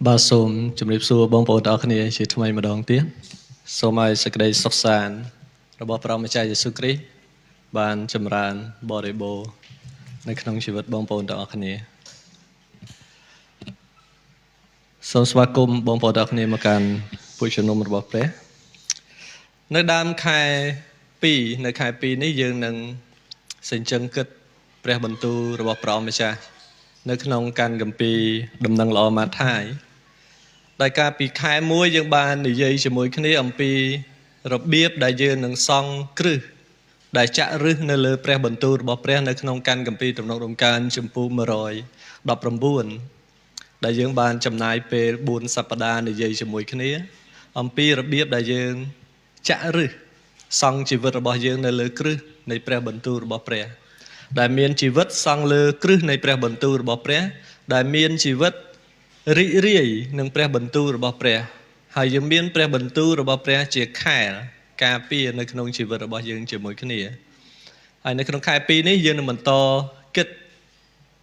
បាទសូមជម្រាបសួរបងប្អូនទាំងអស់គ្នាជាថ្មីម្ដងទៀតសូមឲ្យសេចក្តីសុខសាន្តរបស់ព្រះម្ចាស់យេស៊ូវគ្រីស្ទបានចម្រើនបរិបូរណ៍នៅក្នុងជីវិតបងប្អូនទាំងអស់គ្នាសូមស្វាគមន៍បងប្អូនទាំងអស់គ្នាមកកាន់ពុជជំនុំរបស់ព្រះនៅដើមខែ2នៅខែ2នេះយើងនឹងសេចក្ដីគិតព្រះបន្ទូលរបស់ព្រះម្ចាស់នៅក្នុងកាន់គម្ពីរដំណឹងល្អម៉ាថាយដែលកាលពីខែ1យើងបាននិយាយជាមួយគ្នាអំពីរបៀបដែលយើងនឹងសង់គ្រឹះដែលចាក់ឫសនៅលើព្រះបន្ទូលរបស់ព្រះនៅក្នុងកាន់គម្ពីរទំនុករំកើងចំពោះ119ដែលយើងបានចំណាយពេល4សប្តាហ៍និយាយជាមួយគ្នាអំពីរបៀបដែលយើងចាក់ឫសសង់ជីវិតរបស់យើងនៅលើគ្រឹះនៃព្រះបន្ទូលរបស់ព្រះដែលមានជីវិតសង់លើគ្រឹះនៃព្រះបន្ទូលរបស់ព្រះដែលមានជីវិតរីករាយនឹងព្រះបន្ទូលរបស់ព្រះហើយយើងមានព្រះបន្ទូលរបស់ព្រះជាខែលការពារនៅក្នុងជីវិតរបស់យើងជាមួយគ្នាហើយនៅក្នុងខែ2នេះយើងនឹងបន្តគិត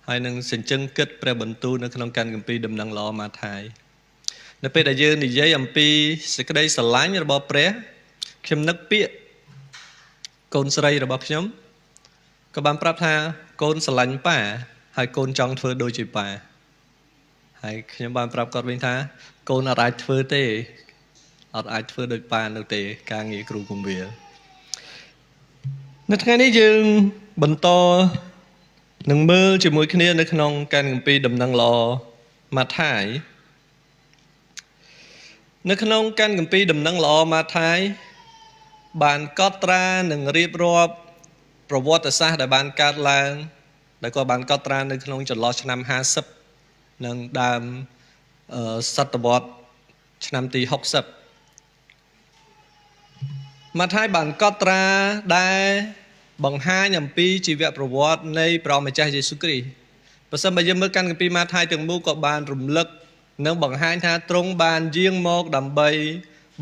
ហើយនឹងសេចក្ដីគិតព្រះបន្ទូលនៅក្នុងកាន់គម្ពីរដំណឹងល្អម៉ាថាយនៅពេលដែលយើងនិយាយអំពីសេចក្តីស្រឡាញ់របស់ព្រះខ្ញុំនឹកពាក្យកូនស្រីរបស់ខ្ញុំក៏បានប្រាប់ថាកូនស្រឡាញ់ប៉ាហើយកូនចង់ធ្វើដូចជាប៉ាហើយខ្ញុំបានប្រាប់គាត់វិញថាកូនអត់អាចធ្វើទេអត់អាចធ្វើដូចប៉ានោះទេការងារគ្រូគម្ពីរនៅថ្ងៃនេះយើងបន្តនឹងមើលជាមួយគ្នានៅក្នុងកាន់គម្ពីរដំណឹងល្អម៉ាថាយនៅក្នុងកាន់គម្ពីរដំណឹងល្អម៉ាថាយបានកត់ត្រានិងរៀបរាប់ប្រវត្តិសាស្ត្រដែលបានកើតឡើងដែលក៏បានកត់ត្រានៅក្នុងចន្លោះឆ្នាំ50និងដើមសតវត្សឆ្នាំទី60ម៉ាថាយបានកត់ត្រាដែលបង្ហាញអំពីជីវប្រវត្តិនៃព្រះម្ចាស់យេស៊ូវគ្រីស្ទបើសិនបើយើងមើលកាន់គម្ពីរម៉ាថាយទាំងមូលក៏បានរំលឹកនិងបង្ហាញថាទ្រង់បានយាងមកដើម្បី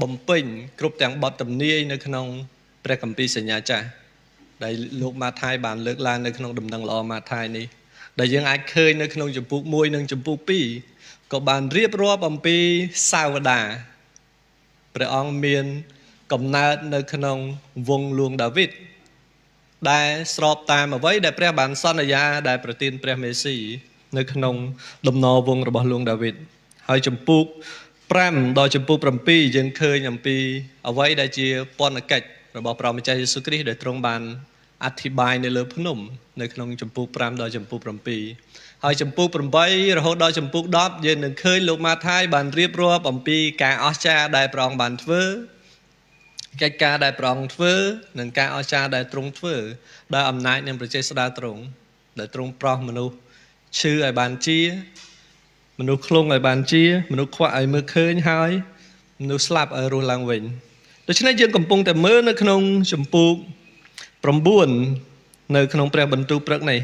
បំពេញគ្រប់ទាំងបទទំនាយនៅក្នុងព្រះគម្ពីរសញ្ញាចាស់ដែលលោកម៉ាថាយបានលើកឡើងនៅក្នុងដំណឹងល្អម៉ាថាយនេះដែលយើងអាចឃើញនៅក្នុងជំពូក1និងជំពូក2ក៏បានរៀបរាប់អំពីសាវតាព្រះអង្គមានកំណើតនៅក្នុងវង្សលួងដាវីតដែលស្របតាមអ្វីដែលព្រះបានសន្យាដែលប្រទានព្រះមេស៊ីនៅក្នុងដំណរវង្សរបស់លួងដាវីតហើយជំពូក5ដល់ជំពូក7យើងឃើញអំពីអ្វីដែលជាពន្ធកិច្ចរបស់ព្រះម្ចាស់យេស៊ូវគ្រីស្ទដែលទ្រង់បានអធិប្បាយនៅលើភ្នំនៅក្នុងជំពូក5ដល់ជំពូក7ហើយជំពូក8រហូតដល់ជំពូក10យើងនឹងឃើញលោកម៉ាថាយបានរៀបរាប់អំពីការអស្ចារ្យដែលព្រះអង្គបានធ្វើកិច្ចការដែលព្រះអង្គធ្វើនិងការអស្ចារ្យដែលទ្រង់ធ្វើដោយអំណាចនិងព្រះចេស្តាទ្រង់ដែលទ្រង់ប្រោសមនុស្សឈឺឲ្យបានជាមនុស្សខ្លងឲ្យបានជាមនុស្សខ្វាក់ឲ្យមើលឃើញហើយមនុស្សស្លាប់ឲ្យរស់ឡើងវិញដូច្នេះយើងកំពុងតែមើលនៅក្នុងជំពូក9នៅក្នុងព្រះបន្ទូលព្រឹកនេះ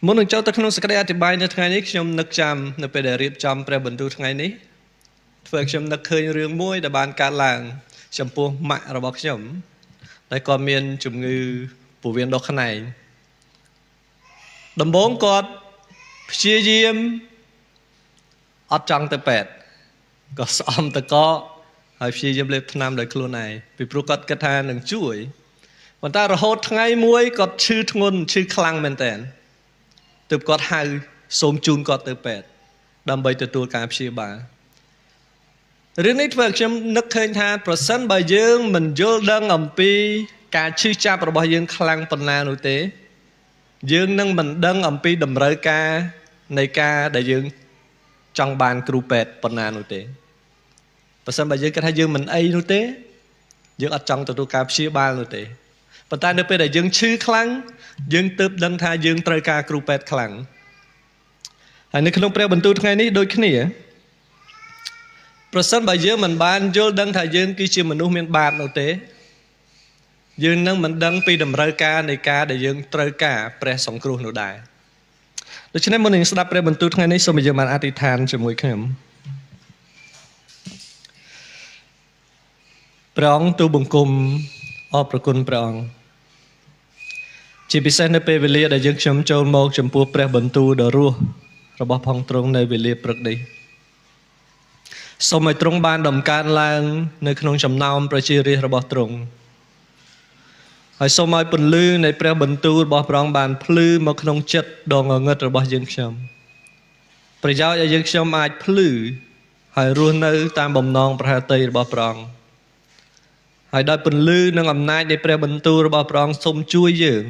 មុននឹងចូលទៅក្នុងសេចក្តីអធិប្បាយនៅថ្ងៃនេះខ្ញុំនឹកចាំនៅពេលដែលរៀបចំព្រះបន្ទូលថ្ងៃនេះធ្វើឲ្យខ្ញុំនឹកឃើញរឿងមួយដែលបានកើតឡើងចំពោះម៉ាក់របស់ខ្ញុំដែលគាត់មានជំងឺពោះវៀនដុសខ្នែងដំបូងគាត់ព្យាយាមអត់ចង់ទៅពេទ្យក៏ស្អំតកហើយព្យាយាមលេបថ្នាំដោយខ្លួនឯងពីព្រោះគាត់គិតថានឹងជួយប៉ុន្តែរហូតថ្ងៃមួយគាត់ឈឺធ្ងន់ឈឺខ្លាំងមែនតើទើបគាត់ហៅសូមជូនគាត់ទៅពេទ្យដើម្បីទទួលការព្យាបាលរឿងនេះធ្វើឲ្យខ្ញុំនឹកឃើញថាប្រសិនបើយើងមិនយល់ដឹងអំពីការឈឺចាប់របស់យើងខ្លាំងប៉ុណ្ណានោះទេយើងនឹងមិនដឹងអំពីតម្រូវការនៃការដែលយើងចង់បានគ្រូពេទ្យប៉ុណ្ណានោះទេបើសិនបើយើងគិតថាយើងមិនអីនោះទេយើងអត់ចង់ទទួលការព្យាបាលនោះទេប៉ុន្តែនៅពេលដែលយើងឈឺខ្លាំងយើងទើបដឹងថាយើងត្រូវការគ្រូពេទ្យខ្លាំងហើយនៅក្នុងព្រះបន្ទូលថ្ងៃនេះដូចគ្នាប្រសិនបើយើងមិនបានយល់ដឹងថាយើងគឺជាមនុស្សមានបាបនោះទេយើងនឹងមិនដឹងពីតម្រូវការនៃការដែលយើងត្រូវការព្រះសង្គ្រោះនោះដែរដូច្នេះមុននឹងស្ដាប់ព្រះបន្ទូលថ្ងៃនេះសូមយើងបានអធិដ្ឋានជាមួយខ្ញុំព្រះអង្គទូលបង្គំអរព្រគុណព្រះអង្គជាពិសេសនៅពេលវេលាដែលយើងខ្ញុំចូលមកចំពោះព្រះបន្ទូលដ៏រស់ របស់ផងទ្រង់នៅវេលាព្រឹកនេះសូមឲ្យទ្រង់បានដំកើងឡើងនៅក្នុងចំណោមប្រជារាស្ត្ររបស់ទ្រង់ហើយសូមឲ្យពន្លឺនៃព្រះបន្ទូលរបស់ព្រះអង្គបានភ្លឺមកក្នុងចិត្តដ៏ងងឹតរបស់យើងខ្ញុំប្រយោជន៍ឲ្យយើងខ្ញុំអាចភ្លឺហើយរស់នៅតាមបំណងប្រហាតីរបស់ព្រះអង្គហើយដោយពន្លឺនិងអំណាចនៃព្រះបន្ទូលរបស់ព្រះអង្គសូមជួយយើង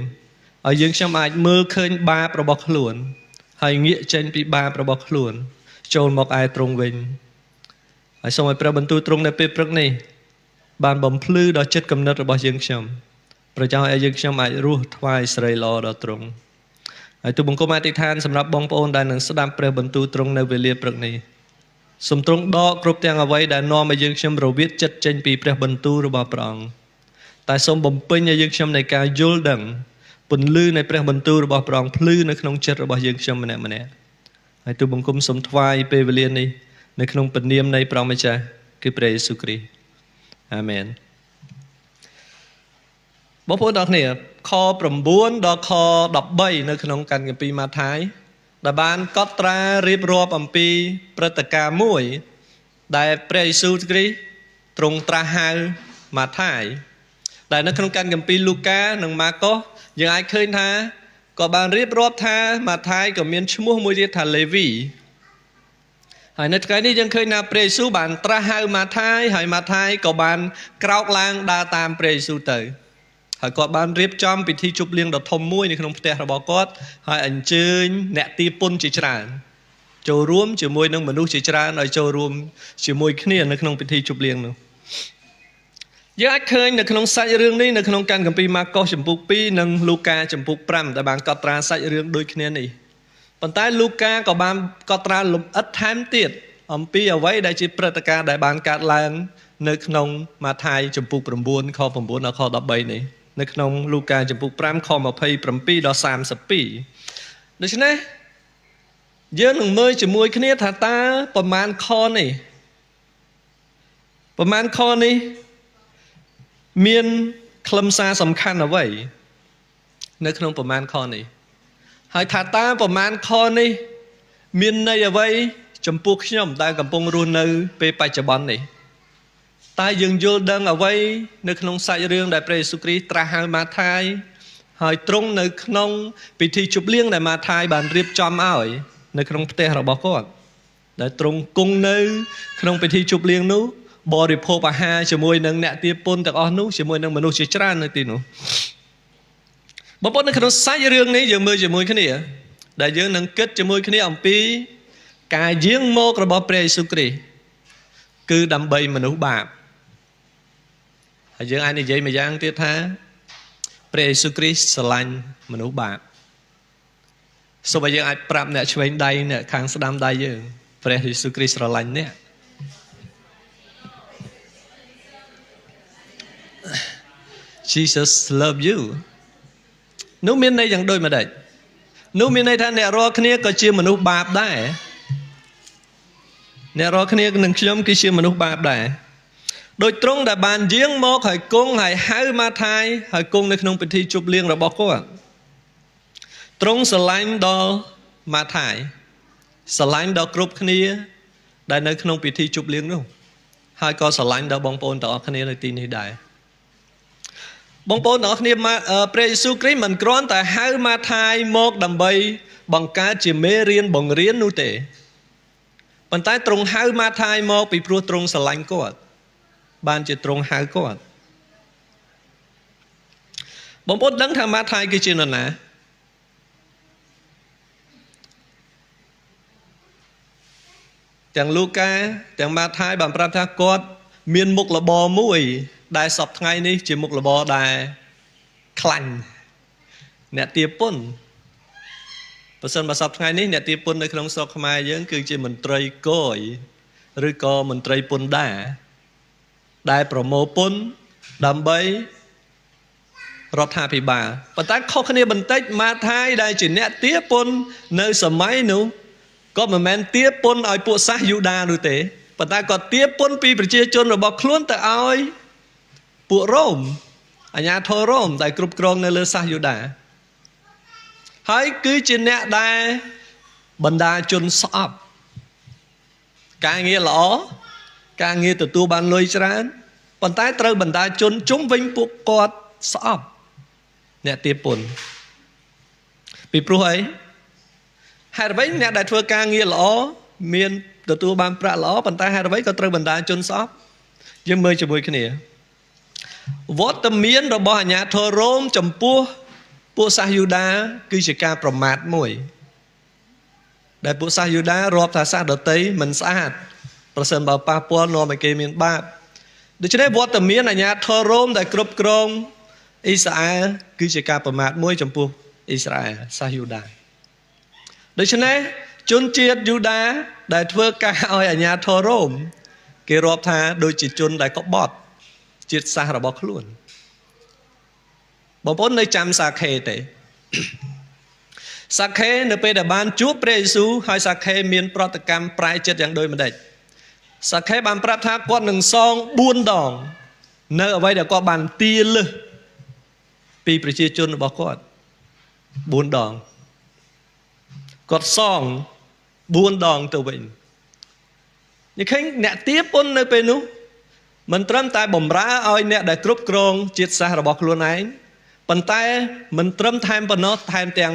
ឲ្យយើងខ្ញុំអាចមើលឃើញបាបរបស់ខ្លួនហើយងាកចេញពីបាបរបស់ខ្លួនចូលមកឯទ្រង់វិញហើយសូមឲ្យព្រះបន្ទូលទ្រង់នៅពេលព្រឹកនេះបានបំភ្លឺដល់ចិត្តគំនិតរបស់យើងខ្ញុំប្រយោជន៍ឲ្យយើងខ្ញុំអាចរស់ថ្វាយសិរីល្អដល់ទ្រង់ហើយទូបង្គំអធិដ្ឋានសម្រាប់បងប្អូនដែលនឹងស្ដាប់ព្រះបន្ទូលទ្រង់នៅវេលាព្រឹកនេះសូមទ្រង់ដកគ្រប់ទាំងអ្វីដែលនាំឲ្យយើងខ្ញុំរវិតចិត្តចេញពីព្រះបន្ទូលរបស់ព្រះអង្គតែសូមបំពេញឲ្យយើងខ្ញុំនៃការយល់ដឹងពន្លឺនៃព្រះបន្ទូលរបស់ព្រះអង្គភ្លឺនៅក្នុងចិត្តរបស់យើងខ្ញុំម្នាក់ម្នាក់ហើយទូបង្គំសូមថ្វាយពេលវេលានេះនៅក្នុងព្រះនាមនៃព្រះម្ចាស់គឺព្រះយេស៊ូវគ្រីស្ទអាមែនបងប្អូនទាំងគ្នាខ9ដល់ខ13នៅក្នុងកាន់គម្ពីរម៉ាថាយដែលបានកត់ត្រារៀបរាប់អំពីព្រឹត្តិការណ៍មួយដែលព្រះយេស៊ូវគ្រីស្ទទ្រង់ត្រាស់ហៅម៉ាថាយដែលនៅក្នុងកាន់គម្ពីរលូកានិងម៉ាកុសយើងអាចឃើញថាក៏បានរៀបរាប់ថាម៉ាថាយក៏មានឈ្មោះមួយទៀតថាលេវីហើយនៅថ្ងៃនេះយើងឃើញថាព្រះយេស៊ូវបានត្រាស់ហៅម៉ាថាយហើយម៉ាថាយក៏បានក្រោកឡើងដើរតាមព្រះយេស៊ូវទៅហើយគាត់បានរៀបចំពិធីជប់លៀងដ៏ធំមួយនៅក្នុងផ្ទះរបស់គាត់ហើយអញ្ជើញអ្នកទីពុនជាច្រើនចូលរួមជាមួយនឹងមនុស្សជាច្រើនឲ្យចូលរួមជាមួយគ្នានៅក្នុងពិធីជប់លៀងនោះយើងអាចឃើញនៅក្នុងសាច់រឿងនេះនៅក្នុងកាន់គម្ពីរម៉ាកុសចំពុក2និងលូកាចំពុក5ដែលបានកត់ត្រាសាច់រឿងដូចគ្នានេះប៉ុន្តែលូកាក៏បានកត់ត្រាលម្អិតថែមទៀតអំពីអ្វីដែលជាព្រឹត្តិការណ៍ដែលបានកើតឡើងនៅក្នុងម៉ាថាយចំពុក9ខ9ដល់ខ13នេះនៅក្នុងលូកាចំពុក5ខ27ដល់32ដូច្នេះយើងនឹងមើលជាមួយគ្នាថាតើប្រមាណខនេះមានខ្លឹមសារសំខាន់អ្វីនៅក្នុងប្រមាណខនេះហើយថាតើប្រមាណខនេះមានន័យអ្វីចំពោះខ្ញុំដែលកំពុងរស់នៅពេលបច្ចុប្បន្ននេះតើយើងយល់ដឹងអ្វីនៅក្នុងសាច់រឿងដែលព្រះយេស៊ូវគ្រីស្ទត្រាស់ហៅម៉ាថាយហើយទ្រង់នៅក្នុងពិធីជប់លៀងដែលម៉ាថាយបានរៀបចំឲ្យនៅក្នុងផ្ទះរបស់គាត់ដែលទ្រង់គង់នៅក្នុងពិធីជប់លៀងនោះបរិភោគអាហារជាមួយនឹងអ្នកទាពុនទាំងអស់នោះជាមួយនឹងមនុស្សជាច្រើននៅទីនោះបងប្អូននៅក្នុងសាច់រឿងនេះយើងមើលជាមួយគ្នាដែលយើងនឹងគិតជាមួយគ្នាអំពីការយាងមករបស់ព្រះយេស៊ូវគ្រីស្ទគឺដើម្បីមនុស្សបាបហើយយើងអាចនិយាយមួយយ៉ាងទៀតថាព្រះយេស៊ូវគ្រីស្ទស្រឡាញ់មនុស្សបាបសូមឲ្យយើងអាចប្រាប់អ្នកឆ្វេងដៃអ្នកខាងស្ដាំដៃយើងព្រះយេស៊ូវគ្រីស្ទស្រឡាញ់អ្នក Jesus love you នោះមានន័យយ៉ាងដូចម្ដេចនោះមានន័យថាអ្នករាល់គ្នាក៏ជាមនុស្សបាបដែរអ្នករាល់គ្នានឹងខ្ញុំគឺជាមនុស្សបាបដែរដោយទ្រង់ដែលបានយាងមកហើយគង់ហើយហៅម៉ាថាយហើយគង់នៅក្នុងពិធីជប់លៀងរបស់គាត់ទ្រង់ស្រឡាញ់ដល់ម៉ាថាយស្រឡាញ់ដល់គ្រប់គ្នាដែលនៅក្នុងពិធីជប់លៀងនោះហើយក៏ស្រឡាញ់ដល់បងប្អូនទាំងអស់គ្នានៅទីនេះដែរបងប្អូនទាំងអស់គ្នាព្រះយេស៊ូវគ្រីស្ទមិនគ្រាន់តែហៅម៉ាថាយមកដើម្បីបង្កើតជាមេរៀនបង្រៀននោះទេប៉ុន្តែទ្រង់ហៅម៉ាថាយមកពីព្រោះទ្រង់ស្រឡាញ់គាត់បានជាទ្រង់ហៅគាត់បងប្អូនដឹងថាម៉ាថាយគឺជានរណាទាំងលូកាទាំងម៉ាថាយបានប្រាប់ថាគាត់មានមុខរបរមួយដែលសពថ្ងៃនេះជាមុខរបរដែលខ្លាញ់អ្នកទាពុនបើសិនបើសពថ្ងៃនេះអ្នកទាពុននៅក្នុងស្រុកខ្មែរយើងគឺជាមន្ត្រីគយឬក៏មន្ត្រីពន្ធដារដែលប្រមូលពន្ធដើម្បីរដ្ឋាភិបាលប៉ុន្តែខុសគ្នាបន្តិចម៉ាថាយដែលជាអ្នកទាពុននៅសម័យនោះក៏មិនមែនទាពុនឲ្យពួកសាសយូដានោះទេប៉ុន្តែគាត់ទាពុនពីប្រជាជនរបស់ខ្លួនទៅឲ្យពួករ៉ូមអាជ្ញាធររ៉ូមដែលគ្រប់គ្រងនៅលើសាសយូដាហើយគឺជាអ្នកដែល បណ្ដាជនស្អប់ការងារល្អការងារទទួលបានលុយច្រើនប៉ុន្តែត្រូវបណ្ដាជនជុំវិញពួកគាត់ស្អប់អ្នកទារពន្ធពីព្រោះអីហេតុអ្វីអ្នកដែលធ្វើការងារល្អមានទទួលបានប្រាក់ល្អប៉ុន្តែហេតុអ្វីក៏ត្រូវបណ្ដាជនស្អប់យើងមើលជាមួយគ្នាវត្តមានរបស់អាញាធររ៉ូមចំពោះពួកសាសយូដាគឺជាការប្រមាថមួយដែលពួកសាសយូដារាប់ថាសាសដតីមិនស្អាតប្រសិនបើប៉ះពាល់នាំឲ្យគេមានបាបដូច្នេះវត្តមានអាញាធររ៉ូមដែលគ្រប់គ្រងអ៊ីស្រាអែលគឺជាការប្រមាថមួយចំពោះអ៊ីស្រាអែលសាសយូដាដូច្នេះជនជាតិយូដាដែលធ្វើការឲ្យអាញាធររ៉ូមគេរាប់ថាដូចជាជនដែលក្បត់ជាតិសាសន៍របស់ខ្លួនបងប្អូននៅចាំសាខេទេសាខេនៅពេលដែលបានជួបព្រះយេស៊ូវហើយសាខេមានប្រតិកម្មប្រែចិត្តយ៉ាងដូចម្ដេចសាខេបានប្រាប់ថាគាត់នឹងសង4ដងនៅអ្វីដែលគាត់បានទារលើសពីប្រជាជនរបស់គាត់4ដងគាត់សង4ដងទៅវិញនិយាយឃើញអ្នកទារពន្ធនៅពេលនោះមិនត្រឹមតែបំរើឲ្យអ្នកដែលគ្រប់គ្រងជាតិសាសន៍របស់ខ្លួនឯងប៉ុន្តែមិនត្រឹមថែមប៉ុណ្ណោះថែមទាំង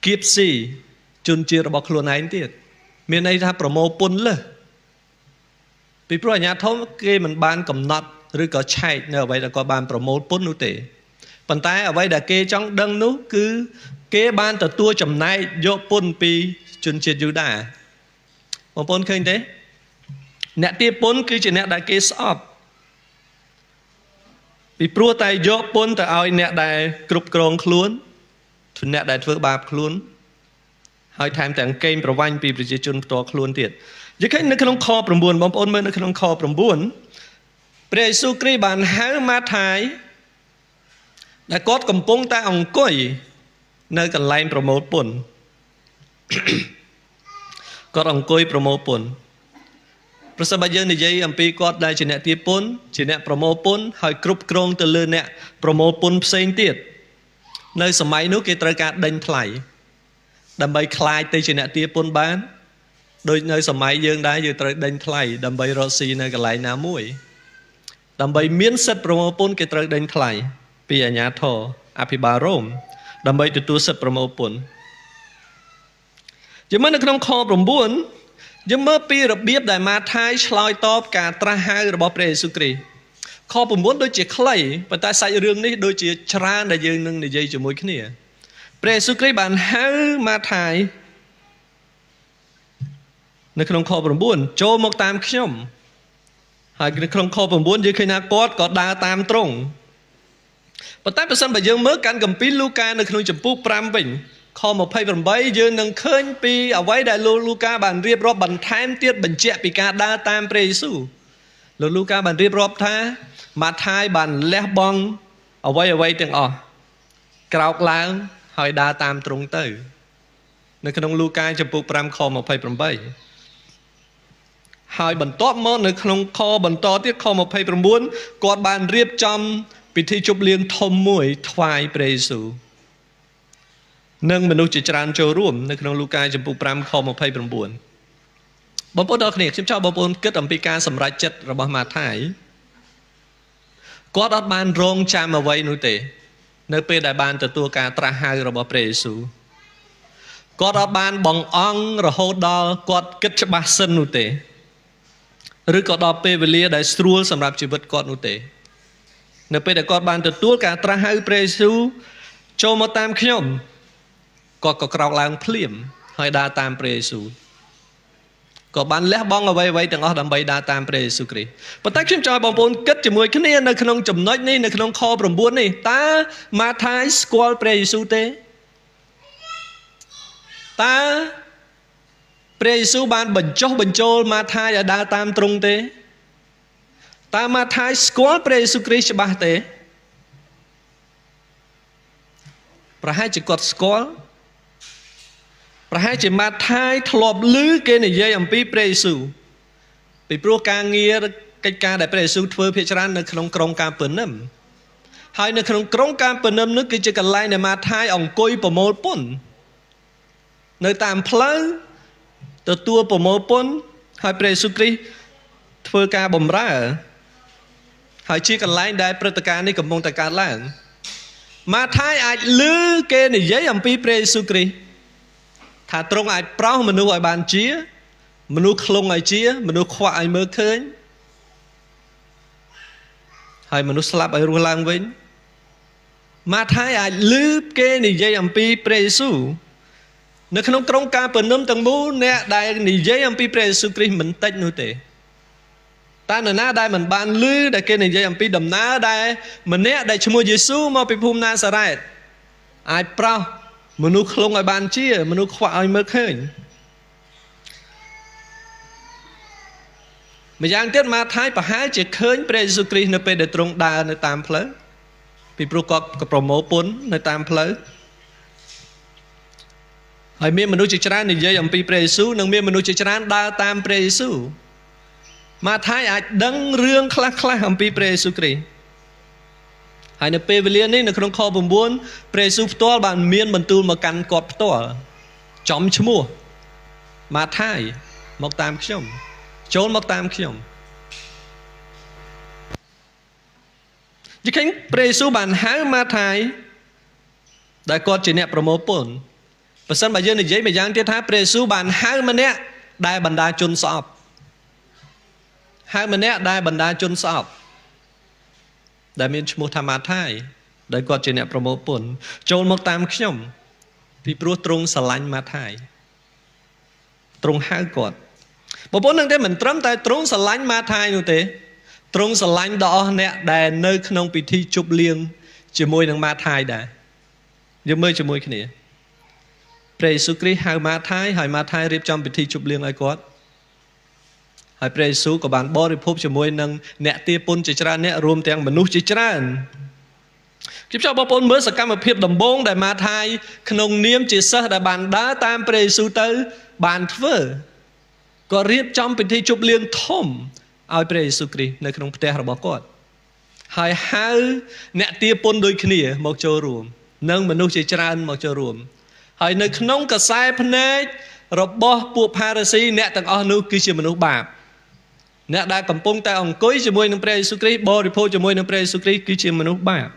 គៀបស៊ីជនជាតិរបស់ខ្លួនឯងទៀតមានន័យថាប្រមូលពន្ធលើសពីព្រោះអាជ្ញាធរគេមិនបានកំណត់ឬក៏ឆែកនៅអ្វីដែលគាត់បានប្រមូលពន្ធនោះទេប៉ុន្តែអ្វីដែលគេចង់ដឹងនោះគឺគេបានទទួលចំណែកយកពន្ធពីជនជាតិយូដាបងប្អូនឃើញទេអ្នកទារពន្ធគឺជាអ្នកដែលគេស្អប់ពីព្រោះតែយកពន្ធទៅឲ្យអ្នកដែលគ្រប់គ្រងខ្លួនអ្នកដែលធ្វើបាបខ្លួនហើយថែមទាំងកេងប្រវ័ញ្ចពីប្រជាជនផ្ទាល់ខ្លួនទៀតនិយាយឃើញនៅក្នុងខ9បងប្អូនមើលនៅក្នុងខ9ព្រះយេស៊ូវគ្រីស្ទបានហៅម៉ាថាយដែលគាត់កំពុងតែអង្គុយនៅកន្លែងប្រមូលពន្ធគាត់អង្គុយប្រមូលពន្ធប្រសិនបើយើងនិយាយអំពីគាត់ដែលជាអ្នកទារពន្ធជាអ្នកប្រមូលពន្ធហើយគ្រប់គ្រងទៅលើអ្នកប្រមូលពន្ធផ្សេងទៀតនៅសម័យនោះគេត្រូវការដេញថ្លៃដើម្បីខ្លាចទៅជាអ្នកទារពន្ធបានដូចនៅសម័យយើងដែរយើងត្រូវដេញថ្លៃដើម្បីរកស៊ីនៅកន្លែងណាមួយដើម្បីមានសិទ្ធិប្រមូលពន្ធគេត្រូវដេញថ្លៃពីអាជ្ញាធរអភិបាលរ៉ូមដើម្បីទទួលសិទ្ធិប្រមូលពន្ធជាមិននៅក្នុងខ9យើងមើលពីរបៀបដែលម៉ាថាយឆ្លើយតបការត្រាស់ហៅរបស់ព្រះយេស៊ូវគ្រីស្ទខ9ដូចជាខ្លីប៉ុន្តែសាច់រឿងនេះដូចជាច្រើនដែលយើងនឹងនិយាយជាមួយគ្នាព្រះយេស៊ូវគ្រីស្ទបានហៅម៉ាថាយនៅក្នុងខ9ចូលមកតាមខ្ញុំហើយនៅក្នុងខ9យើងឃើញថាគាត់ក៏ដើរតាមទ្រង់ប៉ុន្តែបើសិនបើយើងមើលកាន់គម្ពីរលូកានៅក្នុងចំពុះ5វិញខ28យើងនឹងឃើញពីអ្វីដែលលោកលូកាបានរៀបរាប់បន្ថែមទៀតបញ្ជាក់ពីការដើរតាមព្រះយេស៊ូវលោកលូកាបានរៀបរាប់ថាម៉ាថាយបានលះបង់អ្វីទាំងអស់ក្រោកឡើងហើយដើរតាមទ្រង់ទៅនៅក្នុងលូកាចំពុះ5ខ28ហើយបន្ទាប់មកនៅក្នុងខបន្តទៀតខ29គាត់បានរៀបចំពិធីជប់លៀងធំមួយថ្វាយព្រះយេស៊ូវនិងមនុស្សជាច្រើនចូលរួមនៅក្នុងលូកាចំពុះ5ខ29បងប្អូនទាំងគ្នាខ្ញុំចង់បងប្អូនគិតអំពីការសម្រេចចិត្តរបស់ម៉ាថាយគាត់អត់បានរងចាំអ្វីនោះទេនៅពេលដែលបានទទួលការត្រាស់ហៅរបស់ព្រះយេស៊ូវគាត់អត់បានបង្អង់រហូតដល់គាត់គិតច្បាស់សិននោះទេឬក៏ដល់ពេលវេលាដែលស្រួលសម្រាប់ជីវិតគាត់នោះទេនៅពេលដែលគាត់បានទទួលការត្រាស់ហៅព្រះយេស៊ូវចូលមកតាមខ្ញុំគាត់ក៏ក្រោកឡើងភ្លាមហើយដើរតាមព្រះយេស៊ូវក៏បានលះបង់អ្វីទាំងអស់ដើម្បីដើរតាមព្រះយេស៊ូវគ្រីស្ទប៉ុន្តែខ្ញុំចង់ឲ្យបងប្អូនគិតជាមួយគ្នានៅក្នុងចំណុចនេះនៅក្នុងខ9នេះតើម៉ាថាយស្គាល់ព្រះយេស៊ូវទេតើព្រះយេស៊ូវបានបញ្ចុះបញ្ចូលម៉ាថាយឲ្យដើរតាមទ្រង់ទេតើម៉ាថាយស្គាល់ព្រះយេស៊ូវគ្រីស្ទច្បាស់ទេប្រហែលជាគាត់ស្គាល់ប្រហែលជាម៉ាថាយធ្លាប់ឮគេនិយាយអំពីព្រះយេស៊ូវពីព្រោះការងារកិច្ចការដែលព្រះយេស៊ូវធ្វើភាគច្រើននៅក្នុងក្រុងកាពឺនឹមហើយនៅក្នុងក្រុងកាពឺនឹមនោះគឺជាកន្លែងដែលម៉ាថាយអង្គុយប្រមូលពន្ធ នៅតាមផ្លូវទទួលប្រមូលពន្ធហើយព្រះយេស៊ូវគ្រីស្ទធ្វើការបម្រើហើយជាកន្លែងដែលព្រឹត្តិការណ៍នេះកំពុងតែកើតឡើងម៉ាថាយអាចឮគេនិយាយអំពីព្រះយេស៊ូវគ្រីស្ទថាទ្រង់អាចប្រោសមនុស្សឲ្យបានជាមនុស្សខ្លងឲ្យជាមនុស្សខ្វាក់ឲ្យមើលឃើញហើយមនុស្សស្លាប់ឲ្យរស់ឡើងវិញម៉ាថាយអាចឮគេនិយាយអំពីព្រះយេស៊ូវនៅក្នុងក្រុមការពន្នឹមទាំងមូលអ្នកដែលនិយាយអំពីព្រះយេស៊ូវគ្រីស្ទមិនតិចនោះទេតែនរណាដែលមិនបានឮដែលគេនិយាយអំពីដំណើរដែលម្នាក់ដែលឈ្មោះយេស៊ូវមកពីភូមិណាសារ៉េតអាចប្រោសមនុស្សខ្លងឲ្យបានជាមនុស្សខ្វាក់ឲ្យមើលឃើញម្យ៉ាងទៀតម៉ាថាយប្រហែលជាឃើញព្រះយេស៊ូវគ្រីស្ទនៅពេលដែលទ្រង់ដើរនៅតាមផ្លូវពីព្រោះគាត់ក៏ប្រមូលពន្ធនៅតាមផ្លូវហើយមានមនុស្សជាច្រើននិយាយអំពីព្រះយេស៊ូវនិងមានមនុស្សជាច្រើនដើរតាមព្រះយេស៊ូវម៉ាថាយអាចដឹងរឿងខ្លះអំពីព្រះយេស៊ូវគ្រីស្ទហើយនៅពេលវេលានេះនៅក្នុងខ9ព្រះយេស៊ូវផ្ទាល់បានមានបន្ទូលមកកាន់គាត់ផ្ទាល់ចំឈ្មោះម៉ាថាយមកតាមខ្ញុំចូលមកតាមខ្ញុំជាឃើញព្រះយេស៊ូវបានហៅម៉ាថាយដែលគាត់ជាអ្នកប្រមូលពន្ធបើសិនបើយើងនិយាយម្យ៉ាងទៀតថាព្រះយេស៊ូវបានហៅម្នាក់ដែលបណ្ដាជនស្អប់ហៅម្នាក់ដែលបណ្ដាជនស្អប់ដែលមានឈ្មោះថាម៉ាថាយដែលគាត់ជាអ្នកប្រមូលពន្ធចូលមកតាមខ្ញុំពីព្រោះទ្រង់ស្រឡាញ់ម៉ាថាយទ្រង់ហៅគាត់បងប្អូននឹងទេមិនត្រឹមតែទ្រង់ស្រឡាញ់ម៉ាថាយនោះទេទ្រង់ស្រឡាញ់ដល់អស់អ្នកដែលនៅក្នុងពិធីជប់លៀងជាមួយនឹងម៉ាថាយដែរយើងមើលជាមួយគ្នាព្រះយេស៊ូវគ្រីស្ទហៅម៉ាថាយហើយម៉ាថាយរៀបចំពិធីជប់លៀងឲ្យគាត់ហើយព្រះយេស៊ូវក៏បានបរិភោគជាមួយនឹងអ្នកទារពន្ធជាច្រើនអ្នករួមទាំងមនុស្សជាច្រើនខ្ញុំចង់បងប្អូនមើលសកម្មភាពដំបូងដែលម៉ាថាយក្នុងនាមជាសិស្សដែលបានដើរតាមព្រះយេស៊ូវទៅបានធ្វើក៏រៀបចំពិធីជប់លៀងធំឲ្យព្រះយេស៊ូវគ្រីស្ទនៅក្នុងផ្ទះរបស់គាត់ហើយហៅអ្នកទារពន្ធដូចគ្នាមកចូលរួមនិងមនុស្សជាច្រើនមកចូលរួមហើយនៅក្នុងកសែភ្នែករបស់ពួកផារីស៊ីអ្នកទាំងអស់នោះគឺជាមនុស្សបាបអ្នកដែលកំពុងតែអង្គុយជាមួយនឹងព្រះយេស៊ូវគ្រីស្ទបរិភោគជាមួយនឹងព្រះយេស៊ូវគ្រីស្ទគឺជាមនុស្សបាប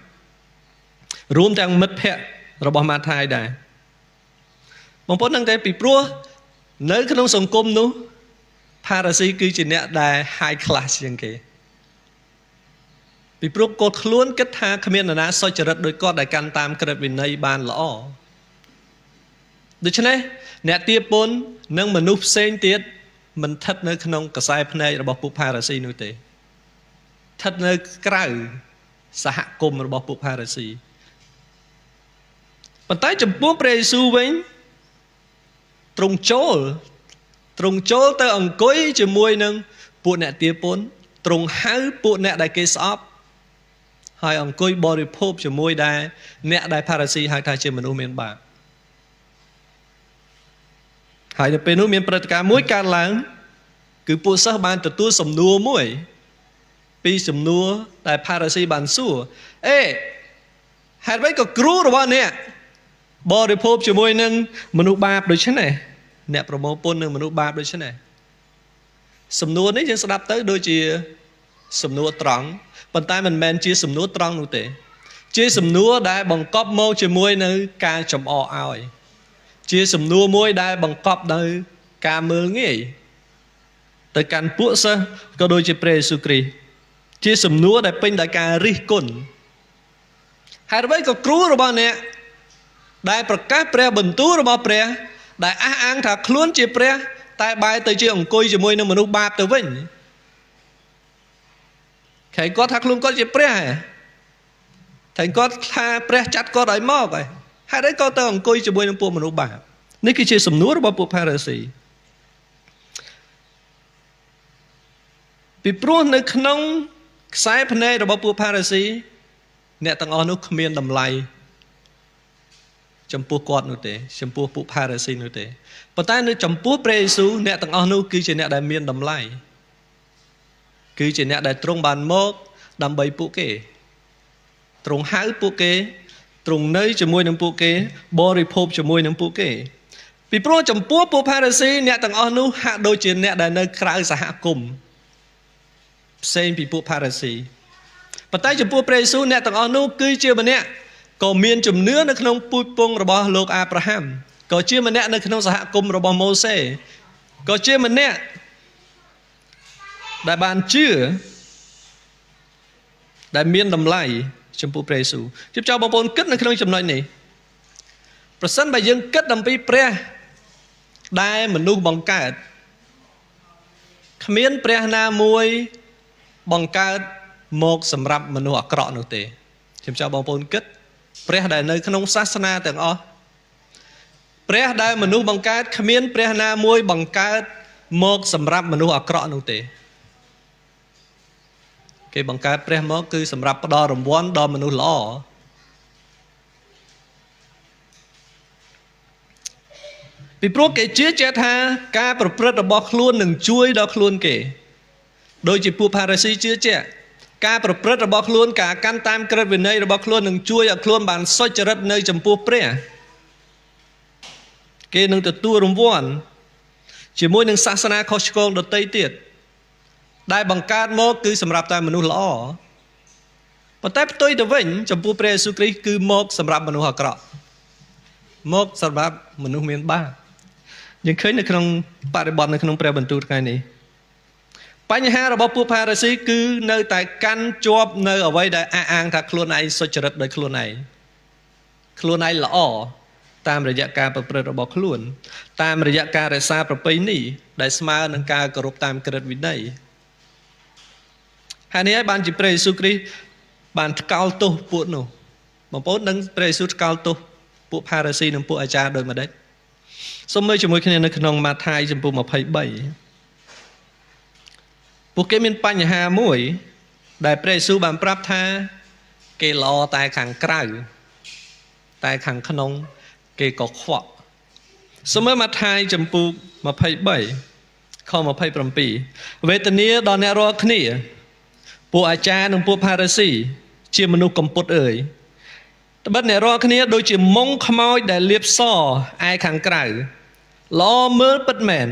រួមទាំងមិត្តភក្តិរបស់ម៉ាថាយដែរបងប្អូននឹងតែពីព្រោះនៅក្នុងសង្គមនោះផារីស៊ីគឺជាអ្នកដែល high class ជាងគេពីព្រោះគាត់ខ្លួនគិតថាគ្មាននរណាសុចរិតដូចគាត់ដែលកាន់តាមក្រឹតវិន័យបានល្អដូច្នេះអ្នកទារពន្ធនិងមនុស្សផ្សេងទៀតមិនស្ថិតនៅក្នុងខ្សែភ្នែករបស់ពួកផារីស៊ីនោះទេស្ថិតនៅក្រៅសហគមន៍របស់ពួកផារីស៊ីប៉ុន្តែចំពោះព្រះយេស៊ូវវិញទ្រង់ចូលទៅអង្គុយជាមួយនឹងពួកអ្នកទារពន្ធទ្រង់ហៅពួកអ្នកដែលគេស្អប់ហើយអង្គុយបរិភោគជាមួយដែរអ្នកដែលផារីស៊ីហៅថាជាមនុស្សមានបាបហើយនៅពេលនោះមានព្រឹត្តិការណ៍មួយកើតឡើងគឺពួកសិស្សបានទទួលសំណួរមួយពីសំណួរដែលផារីស៊ីបានសួរហេតុអ្វីក៏គ្រូរបស់អ្នកបរិភោគជាមួយនឹងមនុស្សបាបដូច្នេះអ្នកប្រមូលពន្ធនឹងមនុស្សបាបដូច្នេះសំណួរនេះយើងស្ដាប់ទៅដូចជាសំណួរត្រង់ប៉ុន្តែមិនមែនជាសំណួរត្រង់នោះទេជាសំណួរដែលបង្កប់មកជាមួយនឹងការចំអកឲ្យជាសំណួរមួយដែលបង្កប់ដោយការមើលងាយទៅកាន់ពួកសិស្សក៏ដូចជាព្រះយេស៊ូវគ្រីស្ទជាសំណួរដែលពេញដោយការរិះគន់ហេតុអ្វីក៏គ្រូរបស់អ្នកដែលប្រកាសព្រះបន្ទូលរបស់ព្រះដែលអះអាងថាខ្លួនជាព្រះតែបែរទៅជាអង្គុយជាមួយនឹងមនុស្សបាបទៅវិញគេគាត់ថាខ្លួនគាត់ជាព្រះតែគាត់ថាព្រះចាត់គាត់ឲ្យមកហើយហេតុអីក៏ទៅអង្គុយជាមួយនឹងពួកមនុស្សបាបនេះគឺជាសំណួររបស់ពួកផារីស៊ីពីព្រោះនៅក្នុងខ្សែភ្នែករបស់ពួកផារីស៊ីអ្នកទាំងអស់នោះគ្មានតម្លៃចំពោះគាត់នោះទេចំពោះពួកផារីស៊ីនោះទេប៉ុន្តែនៅចំពោះព្រះយេស៊ូវអ្នកទាំងអស់នោះគឺជាអ្នកដែលមានតម្លៃគឺជាអ្នកដែលទ្រង់បានមកដើម្បីពួកគេទ្រង់ហៅពួកគេទ្រង់នៅជាមួយនឹងពួកគេបរិភោគជាមួយនឹងពួកគេ ពីព្រោះចំពោះពួកផារីស៊ីអ្នកទាំងអស់នោះហាក់ដូចជាអ្នកដែលនៅក្រៅសហគមន៍ផ្សេងពីពួកផារីស៊ីប៉ុន្តែចំពោះព្រះយេស៊ូវអ្នកទាំងអស់នោះគឺជាម្នាក់ក៏មានជំនឿនៅក្នុងពូជពង្សរបស់លោកអាប់រ៉ាហាំក៏ជាម្នាក់នៅក្នុងសហគមន៍របស់ម៉ូសេក៏ជាម្នាក់ដែលបានជឿដែលមានតម្លៃចំពោះព្រះយេស៊ូវជិបចោលបងប្អូនគិតនៅក្នុងចំណុចនេះប្រសិនបើយើងគិតអំពីព្រះដែលមនុស្សបង្កើតគ្មានព្រះណាមួយបង្កើតមកសម្រាប់មនុស្សអាក្រក់នោះទេខ្ញុំចង់បងប្អូនគិតព្រះដែលនៅក្នុងសាសនាទាំងអស់ព្រះដែលមនុស្សបង្កើតគ្មានព្រះណាមួយបង្កើតមកសម្រាប់មនុស្សអាក្រក់នោះទេគេបង្កើតព្រះមកគឺសម្រាប់ផ្ដល់រង្វាន់ដល់មនុស្សល្អពីព្រោះគេជឿជាក់ថាការប្រព្រឹត្តរបស់ខ្លួននឹងជួយដល់ខ្លួនគេដោយជាពួកផារីស៊ីជឿជាក់ការប្រព្រឹត្តរបស់ខ្លួនការកាន់តាមក្រឹតវិន័យរបស់ខ្លួននឹងជួយឲ្យខ្លួនបានសុចរិតនៅចំពោះព្រះគេនឹងទទួលរង្វាន់ជាមួយនឹងសាសនាខុសឆ្គងដទៃទៀតដែលបង្កើតមកគឺសម្រាប់តែមនុស្សល្អប៉ុន្តែផ្ទុយទៅវិញចំពោះព្រះយេស៊ូវគ្រីស្ទគឺមកសម្រាប់មនុស្សអាក្រក់មកសម្រាប់មនុស្សមានបាបយើងឃើញនៅក្នុងបរិបទនៅក្នុងព្រះបន្ទូលថ្ងៃនេះបញ្ហារបស់ពួកផារីស៊ីគឺនៅតែកាន់ជាប់នៅអ្វីដែលអះអាងថាខ្លួនឯងសុចរិតដោយខ្លួនឯងល្អតាមរយៈការប្រព្រឹត្តរបស់ខ្លួនតាមរយៈការរក្សាប្រពៃណីដែលស្មើនឹងការគោរពតាមក្រឹតវិន័យហើយនេះហើយបានជាព្រះយេស៊ូវគ្រីស្ទបានថ្កោលទោសពួកនោះបងប្អូននឹងព្រះយេស៊ូវថ្កោលទោសពួកផារីស៊ីនិងពួកអាចារ្យដោយម្ដេចសូមមើលជាមួយគ្នានៅក្នុងម៉ាថាយចំពោះ23ពួកគេមានបញ្ហាមួយដែលព្រះយេស៊ូវបានប្រាប់ថាគេល្អតែខាងក្រៅតែខាងក្នុងគេក៏ខ្វក់សូមមើលម៉ាថាយចំពោះ23ខ27វេទនាដល់អ្នករាល់គ្នាពួកអាចារ្យនិងពួកផារីស៊ីជាមនុស្សកំពត់អើយត្បិតអ្នករាល់គ្នាដូចជាមុងខ្មោចដែលលាបសឯខាងក្រៅល្អមើលពិតមែន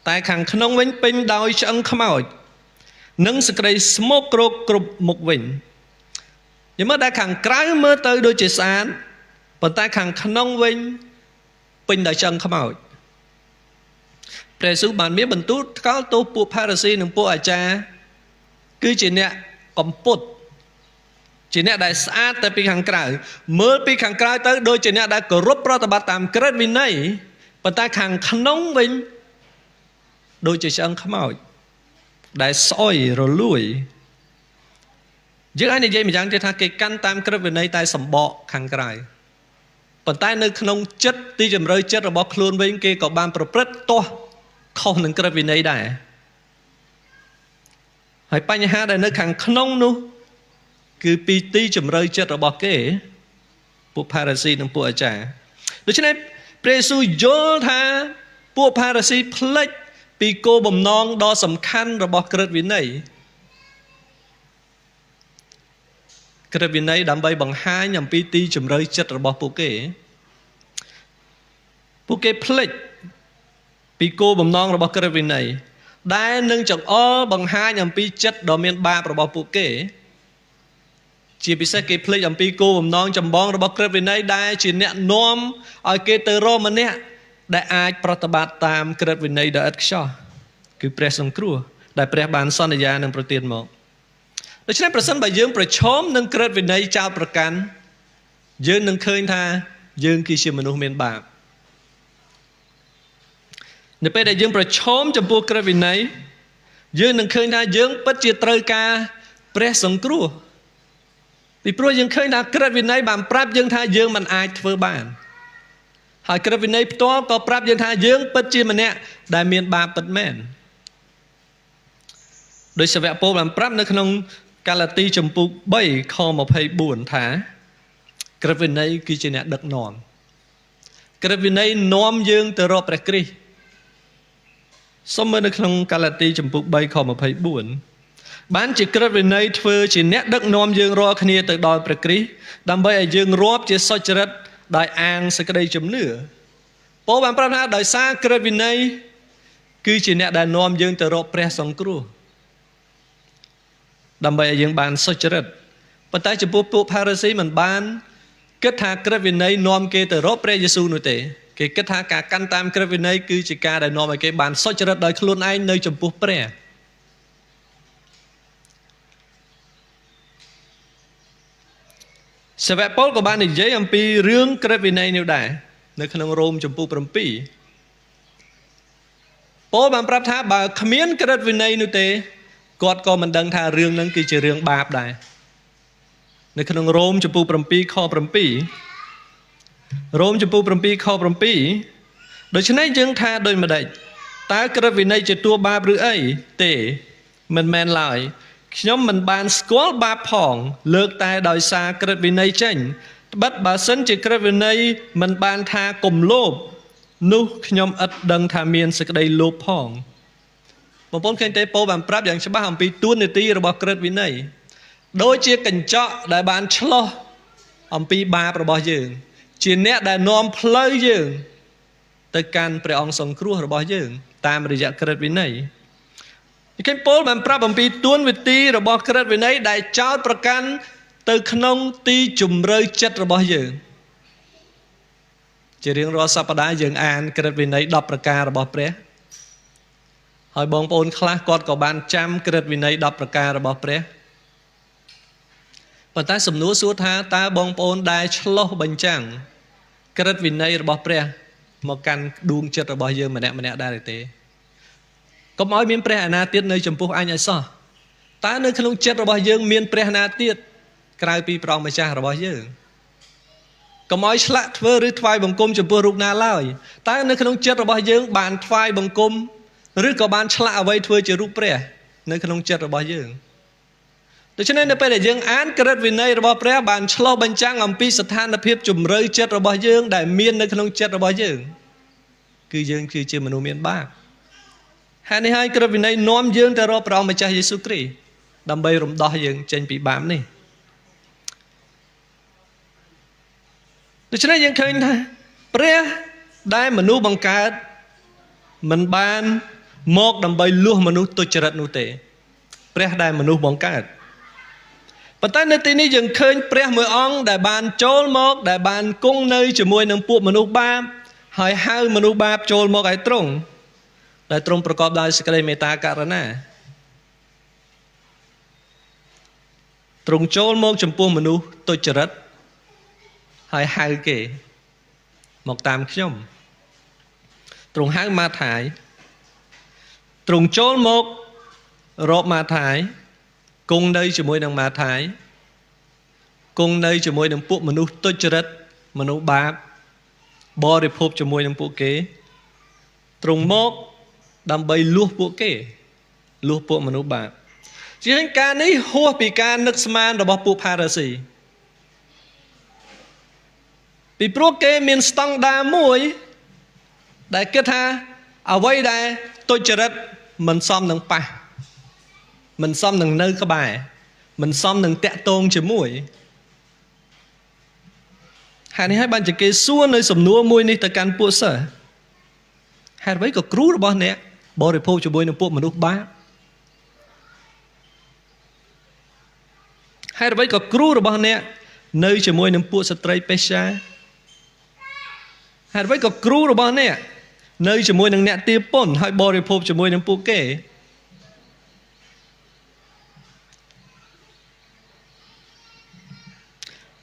តែខាងក្នុងវិញពេញដោយឆ្អឹងខ្មោចនិងសេចក្តីស្មោកគ្រោកគ្រប់មុខវិញយល់មើលដែលខាងក្រៅមើលទៅដូចជាស្អាតប៉ុន្តែខាងក្នុងវិញពេញដោយឆ្អឹងខ្មោចព្រះយេស៊ូវបានមានបន្ទូលថ្កោលទោសពួកផារីស៊ីនិងពួកអាចារ្យគឺជាអ្នកកំពត់ជាអ្នកដែលស្អាតតែពីខាងក្រៅមើលពីខាងក្រៅទៅដូចជាអ្នកដែលគោរពប្រតិបត្តិតាមក្រឹតវិន័យប៉ុន្តែខាងក្នុងវិញដូចជាឆ្អឹងខ្មោចដែលស្អុយរលួយយើងអាចនិយាយម្យ៉ាងទៀតថាគេកាន់តាមក្រឹតវិន័យតែសម្បកខាងក្រៅប៉ុន្តែនៅក្នុងចិត្តទីជម្រៅចិត្តរបស់ខ្លួនវិញគេក៏បានប្រព្រឹត្តទាស់ខុសនឹងក្រឹតវិន័យដែរហើយបញ្ហាដែលនៅខាងក្នុងនោះគឺពីទីជម្រៅចិត្តរបស់គេពួកផារីស៊ីនិងពួកអាចារ្យដូច្នេះព្រះយេស៊ូវយល់ថាពួកផារីស៊ីភ្លេចពីគោលបំណងដ៏សំខាន់របស់ក្រឹតវិន័យក្រឹតវិន័យដើម្បីបង្ហាញអំពីទីជម្រៅចិត្តរបស់ពួកគេភ្លេចពីគោលបំណងរបស់ក្រឹតវិន័យដែលនឹងចង្អុលបង្ហាញអំពីចិត្តដ៏មានបាបរបស់ពួកគេជាពិសេសគេភ្លេចអំពីគោលបំណងចម្បងរបស់ក្រឹតវិន័យដែលជាអ្នកនាំឲ្យគេទៅរកម្នាក់ដែលអាចប្រតិបត្តិតាមក្រឹតវិន័យដ៏ឥតខ្ចោះគឺព្រះសង្គ្រោះដែលព្រះបានសន្យានឹងប្រទានមកដូច្នេះប្រសិនបើយើងប្រឈមនឹងក្រឹតវិន័យចោទប្រកាន់យើងនឹងឃើញថាយើងគឺជាមនុស្សមានបាបនៅពេលដែលយើងប្រឈមចំពោះក្រឹតវិន័យយើងនឹងឃើញថាយើងពិតជាត្រូវការព្រះសង្គ្រោះពីព្រោះយើងឃើញថាក្រឹតវិន័យបានប្រាប់យើងថាយើងមិនអាចធ្វើបានហើយក្រឹតវិន័យផ្ទាល់ក៏ប្រាប់យើងថាយើងពិតជាម្នាក់ដែលមានបាបពិតមែនដោយសាវកប៉ូលបានប្រាប់នៅក្នុងកាឡាទីចំពុក3ខ24ថាក្រឹតវិន័យគឺជាអ្នកដឹកនាំក្រឹតវិន័យនាំយើងទៅរកព្រះគ្រីស្ទសូមមើលនៅក្នុងកាឡាទីចំពុក3ខ24បានជាក្រឹតវិន័យធ្វើជាអ្នកដឹកនាំយើងរាល់គ្នាទៅដល់ព្រះគ្រីស្ទដើម្បីឲ្យយើងរាប់ជាសុចរិតដោយអាងសេចក្តីជំនឿព ពោបានប្រាប់ថាដោយសារក្រឹតវិន័យគឺជាអ្នកដែលនាំយើងទៅរកព្រះសង្គ្រោះដើម្បីឲ្យយើងបានសុចរិតប៉ុន្តែចំពោះពួកផារីស៊ីមិនបានគិតថាក្រឹតវិន័យនាំគេទៅរកព្រះយេស៊ូវនោះទេគេគិតថាការកាន់តាមក្រឹតវិន័យគឺជាការដែលនាំឲ្យគេបានសុចរិតដោយខ្លួនឯងនៅចំពោះព្រះសាវកប៉ូលក៏បាននិយាយអំពីរឿងក្រឹតវិន័យនេះដែរនៅក្នុងរ៉ូមចំពោះ7ប៉ូលបានប្រាប់ថាបើគ្មានក្រឹតវិន័យនោះទេគាត់ក៏មិនដឹងថារឿងហ្នឹងគឺជារឿងបាបដែរនៅក្នុងរ៉ូមចំពោះ7ខ7រ៉ូមចំពោះ7ខ7ដូច្នេះយើងថាដូចម្ដេចតើក្រឹតវិន័យជាតួបាបឬអីទេមិនមែនឡើយខ្ញុំមិនបានស្គាល់បាបផងលើកតែដោយសារក្រឹតវិន័យចេញត្បិតបើសិនជាក្រឹតវិន័យមិនបានថាកុំលោភនោះខ្ញុំឥតដឹងថាមានសេចក្តីលោភផងបងប្អូនឃើញទេប៉ូលបានប្រាប់យ៉ាងច្បាស់អំពីទួនាទីរបស់ក្រឹតវិន័យដូចជាកញ្ចក់ដែលបានឆ្លោះអំពីបាបរបស់យើងជាអ្នកដែលនាំផ្លូវយើងទៅកាន់ព្រះអង្គសង្គ្រោះរបស់យើងតាមរយៈក្រឹតវិន័យគេប៉ូលបានប្រាប់អំពីទួនាទីរបស់ក្រឹតវិន័យដែលចោទប្រកាន់ទៅក្នុងទីជំរឿចិត្តរបស់យើងជារៀងរាល់សប្តាហ៍យើងអានក្រឹតវិន័យ10ប្រការរបស់ព្រះហើយបងប្អូនខ្លះគាត់ក៏បានចាំក្រឹតវិន័យ10ប្រការរបស់ព្រះប៉ុន្តែសំណួរសួរថាតើបងប្អូនដែលឆ្លោះបញ្ចាំងក្រឹតវិន័យរបស់ព្រះមកកាន់ដួងចិត្តរបស់យើងម្នាក់ម្នាក់ដែរទេកុំឲ្យមានព្រះអាណាទៀតនៅចំពោះអញឲ្យសោះតើនៅក្នុងចិត្តរបស់យើងមានព្រះអាណាទៀតក្រៅពីព្រះម្ចាស់របស់យើងកុំឲ្យឆ្លាក់ធ្វើឬថ្វាយបង្គំចំពោះរូបណាឡើយតើនៅក្នុងចិត្តរបស់យើងបានថ្វាយបង្គំឬក៏បានឆ្លាក់អ្វីធ្វើជារូបព្រះនៅក្នុងចិត្តរបស់យើងដូច្នេះនៅពេលដែលយើងអានក្រឹតវិន័យរបស់ព្រះបានឆ្លុះបញ្ចាំងអំពីស្ថានភាពជំរឿចិត្តរបស់យើងដែលមាននៅក្នុងចិត្តរបស់យើងគឺយើងគឺជាមនុស្សមានបាបហើយនេះហើយក្រឹតវិន័យនាំយើងទៅរកព្រះអង្គម្ចាស់យេស៊ូវគ្រីស្ទដើម្បីរំដោះយើងចេញពីបាបនេះដូច្នេះយើងឃើញថាព្រះដែលមនុស្សបង្កើតមិនបានមកដើម្បីលួសមនុស្សទុច្ចរិតនោះទេព្រះដែលមនុស្សបង្កើតប៉ុន្តែនៅទីនេះយើងឃើញព្រះមួយអង្គដែលបានចូលមកដែលបានគង់នៅជាមួយនឹងពួកមនុស្សបាបហើយហៅមនុស្សបាបចូលមកឲ្យទ្រង់ដែលទ្រង់ប្រកបដោយសេចក្តីមេត្តាករុណាទ្រង់ចូលមកចំពោះមនុស្សទុច្ចរិតហើយហៅគេមកតាមខ្ញុំទ្រង់ហៅម៉ាថាយទ្រង់ចូលមករកម៉ាថាយគង់នៅជាមួយនឹងម៉ាថាយគង់នៅជាមួយនឹងពួកមនុស្សទុច្ចរិតមនុស្សបាបបរិភោគជាមួយនឹងពួកគេទ្រង់មកដើម្បីលួសពួកគេលួសពួកមនុស្សបាបជាងការនេះហួសពីការនឹកស្មានរបស់ពួកផារីស៊ីពីព្រោះគេមានស្តង់ដារមួយដែលគិតថាអ្វីដែលទុច្ចរិតមិនសមនឹងប៉ះមិនសមនឹងនៅក្បែរមិនសមនឹងតាក់ទងជាមួយហើយនេះហើយបានជាគេសួរនៅសំណួរមួយនេះទៅកាន់ពួកសិស្សហេតុអ្វីក៏គ្រូរបស់អ្នកបរិភោគជាមួយនឹងពួកមនុស្សបាបហេតុអ្វីក៏គ្រូរបស់អ្នកនៅជាមួយនឹងពួកស្ត្រីពេស្យាហេតុអ្វីក៏គ្រូរបស់អ្នកនៅជាមួយនឹងអ្នកទារពន្ធហើយបរិភោគជាមួយនឹងពួកគេ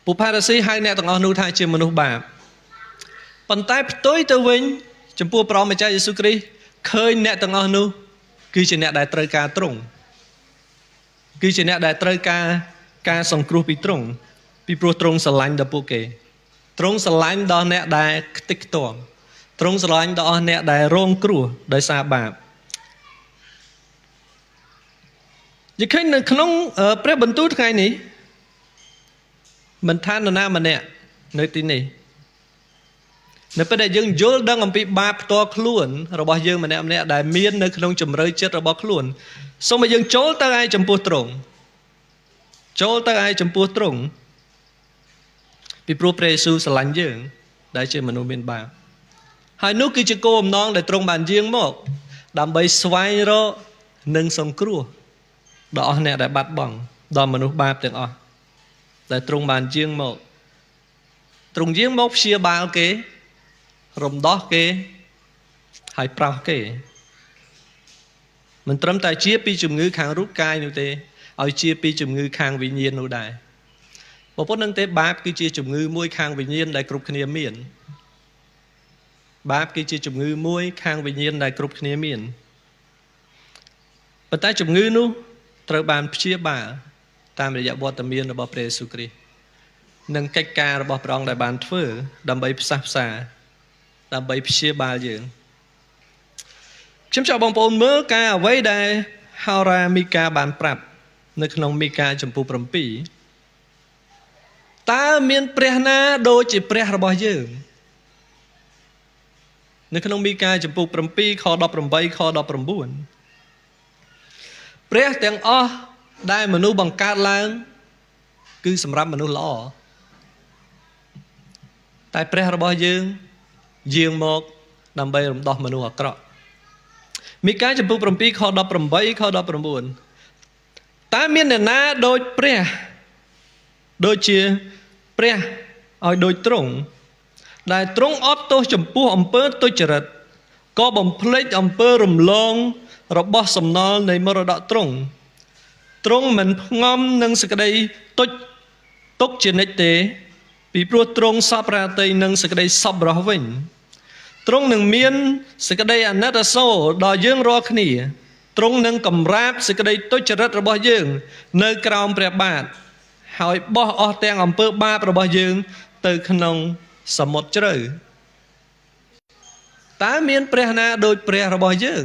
ពួកផារីស៊ីហៅអ្នកទាំងអស់នោះថាជាមនុស្សបាបប៉ុន្តែផ្ទុយទៅវិញចំពោះព្រះម្ចាស់យេស៊ូវគ្រីស្ទឃើញអ្នកទាំងអស់នោះគឺជាអ្នកដែលត្រូវការទ្រង់គឺជាអ្នកដែលត្រូវការសង្គ្រោះពីទ្រង់ពីព្រោះទ្រង់ស្រឡាញ់ដល់ពួកគេទ្រង់ស្រឡាញ់ដល់អ្នកដែលខ្ទេចខ្ទាំទ្រង់ស្រឡាញ់ដល់អ្នកដែលរងគ្រោះដោយសារបាបយើងឃើញនៅក្នុងព្រះបន្ទូលថ្ងៃនេះមិនថានរណាម្នាក់នៅទីនេះនៅពេលដែលយើងយល់ដឹងអំពីបាបផ្ទាល់ខ្លួនរបស់យើងម្នាក់ម្នាក់ដែលមាននៅក្នុងជំរឿចិត្តរបស់ខ្លួនសូមឲ្យយើងចូលទៅឯចំពោះទ្រង់ចូលទៅឯចំពោះទ្រង់ពីព្រោះព្រះយេស៊ូវស្រឡាញ់យើងដែលជាមនុស្សមានបាប ហើយនោះគឺជាគោលបំណងដែលទ្រង់បានយាងមកដើម្បីស្វែងរកនិងសង្គ្រោះដល់អស់អ្នកដែលបាត់បង់ដល់មនុស្សបាបទាំងអស់ដែលទ្រង់បានយាងមកទ្រង់យាងមកព្យាបាលគេរំដោះគេហើយប្រោសគេមិនត្រឹមតែជាពីជំងឺខាងរូបកាយនោះទេឲ្យជាពីជំងឺខាងវិញ្ញាណនោះដែរបងប្អូននឹងទេបាបគឺជាជំងឺមួយខាងវិញ្ញាណដែលគ្រប់គ្នាមានបាបគឺជាជំងឺមួយខាងវិញ្ញាណដែលគ្រប់គ្នាមានប៉ុន្តែជំងឺនោះត្រូវបានព្យាបាលតាមរយៈវត្តមានរបស់ព្រះយេស៊ូវគ្រីស្ទនិងកិច្ចការរបស់ព្រះអង្គដែលបានធ្វើដើម្បីផ្សះផ្សាដើម្បីព្យាបាលយើងខ្ញុំចង់បងប្អូនមើលការអ្វីដែលហោរាមីកាបានប្រាប់នៅក្នុងមីកាចំពោះ7តើមានព្រះណាដូចជាព្រះរបស់យើងនៅក្នុងមីកាចំពោះ7ខ18ខ19ព្រះទាំងអស់ដែលមនុស្សបង្កើតឡើងគឺសម្រាប់មនុស្សល្អតែព្រះរបស់យើងយាងមកដើម្បីរំដោះមនុស្សអាក្រក់មីកាចំពោះ7ខ18ខ19តើមានអ្នកណាដូចព្រះដូចជាព្រះឲ្យដូចទ្រង់ដែលទ្រង់អត់ទោសចំពោះអំពើទុច្ចរិតក៏បំភ្លេចអំពើរំលងរបស់សំណល់នៃមរតកទ្រង់មិនផ្ងំនឹងសេចក្តីទុកជានិច្ចទេពីព្រោះទ្រង់សពរាត្រីនឹងសេចក្តីសប្បុរសវិញទ្រង់នឹងមានសេចក្តីអាណិតអាសូរដល់យើងរាល់គ្នាទ្រង់នឹងកម្រាបសេចក្តីទុច្ចរិតរបស់យើងនៅក្រោមព្រះបាទហើយបោះអស់ទាំងអំពើបាបរបស់យើងទៅក្នុងសមុទ្រជ្រៅតើមានព្រះណាដូចព្រះរបស់យើង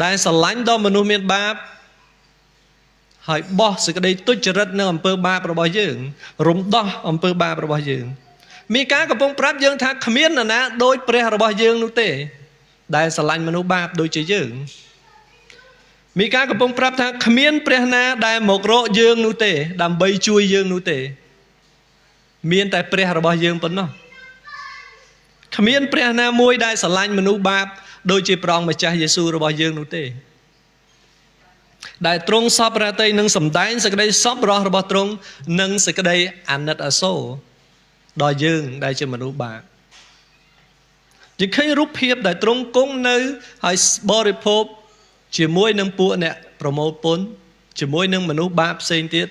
ដែលស្រឡាញ់ដល់មនុស្សមានបាបហើយបោះសេចក្តីទុច្ចរិតនៅអំពើបាបរបស់យើងរំដោះអំពើបាបរបស់យើងមានការកំពុងប្រាប់យើងថាគ្មាននរណាដូចព្រះរបស់យើងនោះទេដែលស្រឡាញ់មនុស្សបាបដូចជាយើងមានការកំពុងប្រាប់ថាគ្មានព្រះណាដែលមករកយើងនោះទេដើម្បីជួយយើងនោះទេមានតែព្រះរបស់យើងប៉ុណ្ណោះគ្មានព្រះណាមួយដែលស្រឡាញ់មនុស្សបាបដូចជាព្រះអង្គម្ចាស់យេស៊ូវរបស់យើងនោះទេដែលទ្រង់សពរាត្រីនឹងសម្ដែងសេចក្តីសប្បុរសរបស់ទ្រង់និងសេចក្តីអាណិតអាសូរដល់យើងដែលជាមនុស្សបាបជាឃើញរូបភាពដែលទ្រង់គង់នៅហើយបរិភោគជាមួយនឹងពួកអ្នកប្រមូលពន្ធជាមួយនឹងមនុស្សបាបផ្សេងទៀត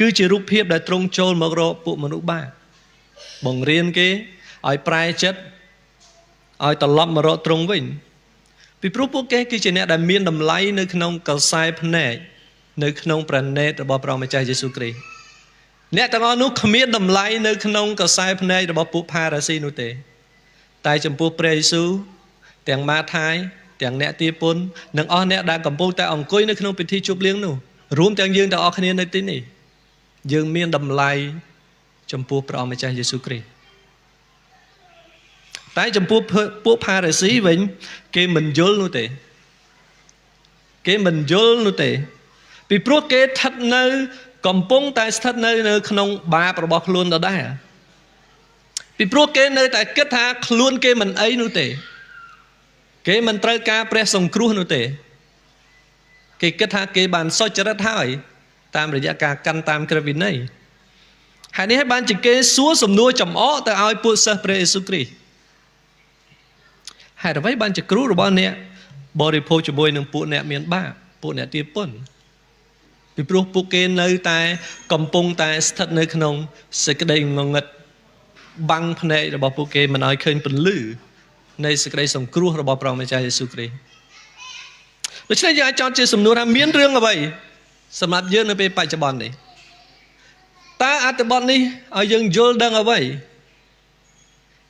គឺជារូបភាពដែលទ្រង់ចូលមករកពួកមនុស្សបាបបង្រៀនគេឲ្យប្រែចិត្តឲ្យត្រឡប់មករកទ្រង់វិញពីព្រោះពួកគេគឺជាអ្នកដែលមានតម្លៃនៅក្នុងកសែភ្នែកនៅក្នុងព្រះនេត្ររបស់ព្រះម្ចាស់យេស៊ូវគ្រីស្ទអ្នកទាំងអស់នោះគ្មានតម្លៃនៅក្នុងកសែភ្នែករបស់ពួកផារ៉ាស៊ីនោះទេតែចំពោះព្រះយេស៊ូវទាំងម៉ាថាយទាំងអ្នកទាពន្ធនិងអស់អ្នកដែលកំពុងតែអង្គុយនៅក្នុងពិធីជប់លៀងនោះរួមទាំងយើងទាំងអស់គ្នានៅទីនេះយើងមានតម្លៃចំពោះព្រះម្ចាស់យេស៊ូវគ្រីស្ទតែចំពោះពួកផារ៉ាស៊ីវិញគេមិនយល់នោះទេពីព្រោះគេស្ថិតនៅកំពុងតែស្ថិតនៅក្នុងបាបរបស់ខ្លួនដដែលពីព្រោះគេនៅតែគិតថាខ្លួនគេមិនអីនោះទេគេមិនត្រូវការព្រះសង្គ្រោះនោះទេគេគិតថាគេបានសុចរិតហើយតាមរយៈការកាន់តាមក្រឹតវិន័យហើយនេះបានជាគេសួរសំណួរចំអកទៅឲ្យពួកសិស្សព្រះយេស៊ូវគ្រីស្ទហេតុអ្វីបានជាគ្រូរបស់អ្នកបរិភោគជាមួយនឹងពួកអ្នកមានបាបពួកអ្នកទាពន្ធពីព្រោះពួកគេនៅតែកំពុងតែស្ថិតនៅក្នុងសេចក្តីងងឹតបាំងភ្នែករបស់ពួកគេមិនឲ្យឃើញពន្លឺនៃសេចក្តីសង្គ្រោះរបស់ព្រះម្ចាស់យេស៊ូវគ្រីស្ទដូច្នេះយើងអាចចោទជាសំណួរថាមានរឿងអ្វីសម្រាប់យើងនៅពេលបច្ចុប្បន្ននេះតើអត្ថបទនេះឲ្យយើងយល់ដឹងអ្វី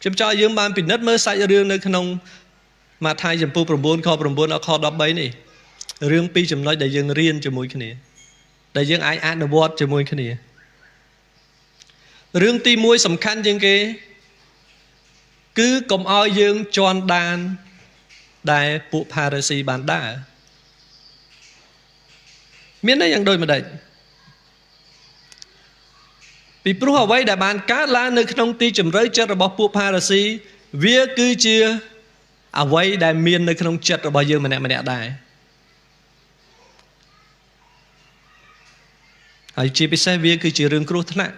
ខ្ញុំចង់ឲ្យយើងបានពិនិត្យមើលសាច់រឿងនៅក្នុងម៉ាថាយចំពោះ9ខ9ដល់ខ13នេះរឿងពីរចំណុចដែលយើងរៀនជាមួយគ្នាដែលយើងអាចអនុវត្តជាមួយគ្នារឿងទី1សំខាន់ជាងគេគឺកុំឲ្យយើងជន់ដានដែលពួកផារ៉ាស៊ីបានដើរមានន័យយ៉ាងដូចម្ដេចពីព្រោះអ្វីដែលបានកើតឡើងនៅក្នុងទីជម្រៅចិត្តរបស់ពួកផារ៉ាស៊ី វាគឺជាអ្វីដែលមាននៅក្នុងចិត្តរបស់យើងម្នាក់ដែរហើយជាពិសេសវាគឺជារឿងគ្រោះថ្នាក់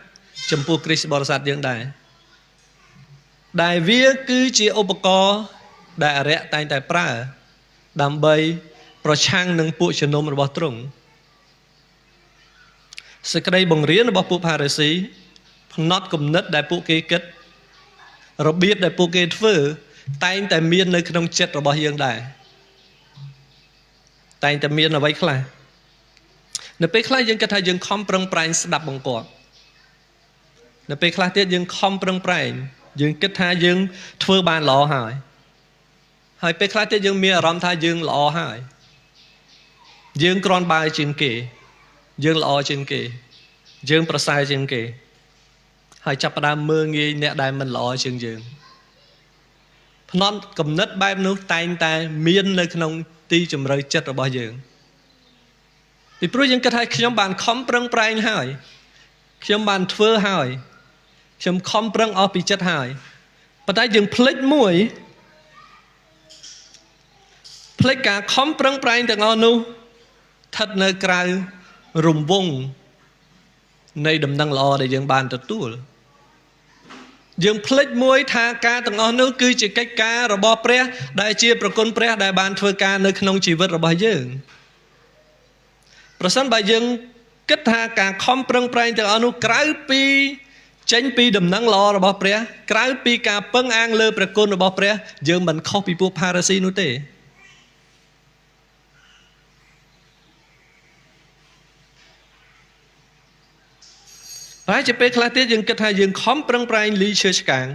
ចំពោះគ្រីស្ទបរិស័ទយើងដែរដែលវាគឺជាឧបករណ៍ដែលអរិយតែងតែប្រើដើម្បីប្រឆាំងនឹងពួកជំនុំរបស់ទ្រង់សេចក្តីបង្រៀនរបស់ពួកផារីស៊ីផ្នត់គំនិតដែលពួកគេគិតរបៀបដែលពួកគេធ្វើតែងតែមាននៅក្នុងចិត្តរបស់យើងដែរតែងតែមានអ្វីខ្លះនៅពេលខ្លះយើងគិតថាយើងខំប្រឹងប្រែងស្ដាប់បង្គាប់នៅពេលខ្លះទៀតយើងខំប្រឹងប្រែងយើងគិតថាយើងធ្វើបានល្អហើយពេលខ្លះទៀតយើងមានអារម្មណ៍ថាយើងល្អហើយយើងគ្រាន់បើជាងគេយើងល្អជាងគេយើងប្រសើរជាងគេហើយចាប់ផ្ដើមមើលងាយអ្នកដែលមិនល្អជាងយើងផ្នត់គំនិតបែបនោះតែងតែមាននៅក្នុងទីជម្រៅចិត្តរបស់យើងពីព្រោះយើងគិតថាខ្ញុំបានខំប្រឹងប្រែងហើយខ្ញុំបានធ្វើហើយខ្ញុំខំប្រឹងអស់ពីចិត្តហើយប៉ុន្តែយើងភ្លេចការខំប្រឹងប្រែងទាំងអស់នោះស្ថិតនៅក្រៅរង្វង់នៃដំណឹងល្អដែលយើងបានទទួលយើងភ្លេចថាការទាំងអស់នោះគឺជាកិច្ចការរបស់ព្រះដែលជាប្រគុណព្រះដែលបានធ្វើការនៅក្នុងជីវិតរបស់យើងប្រសិនបើយើងគិតថាការខំប្រឹងប្រែងទាំងអស់នោះក្រៅពីចេញពីដំណឹងល្អរបស់ព្រះក្រៅពីការពឹងអាងលើព្រះគុណរបស់ព្រះយើងមិនខុសពីពួកផារីស៊ីនោះទេហើយជាពេលខ្លះទៀតយើងគិតថាយើងខំប្រឹងប្រែងលីឈើឆ្កាង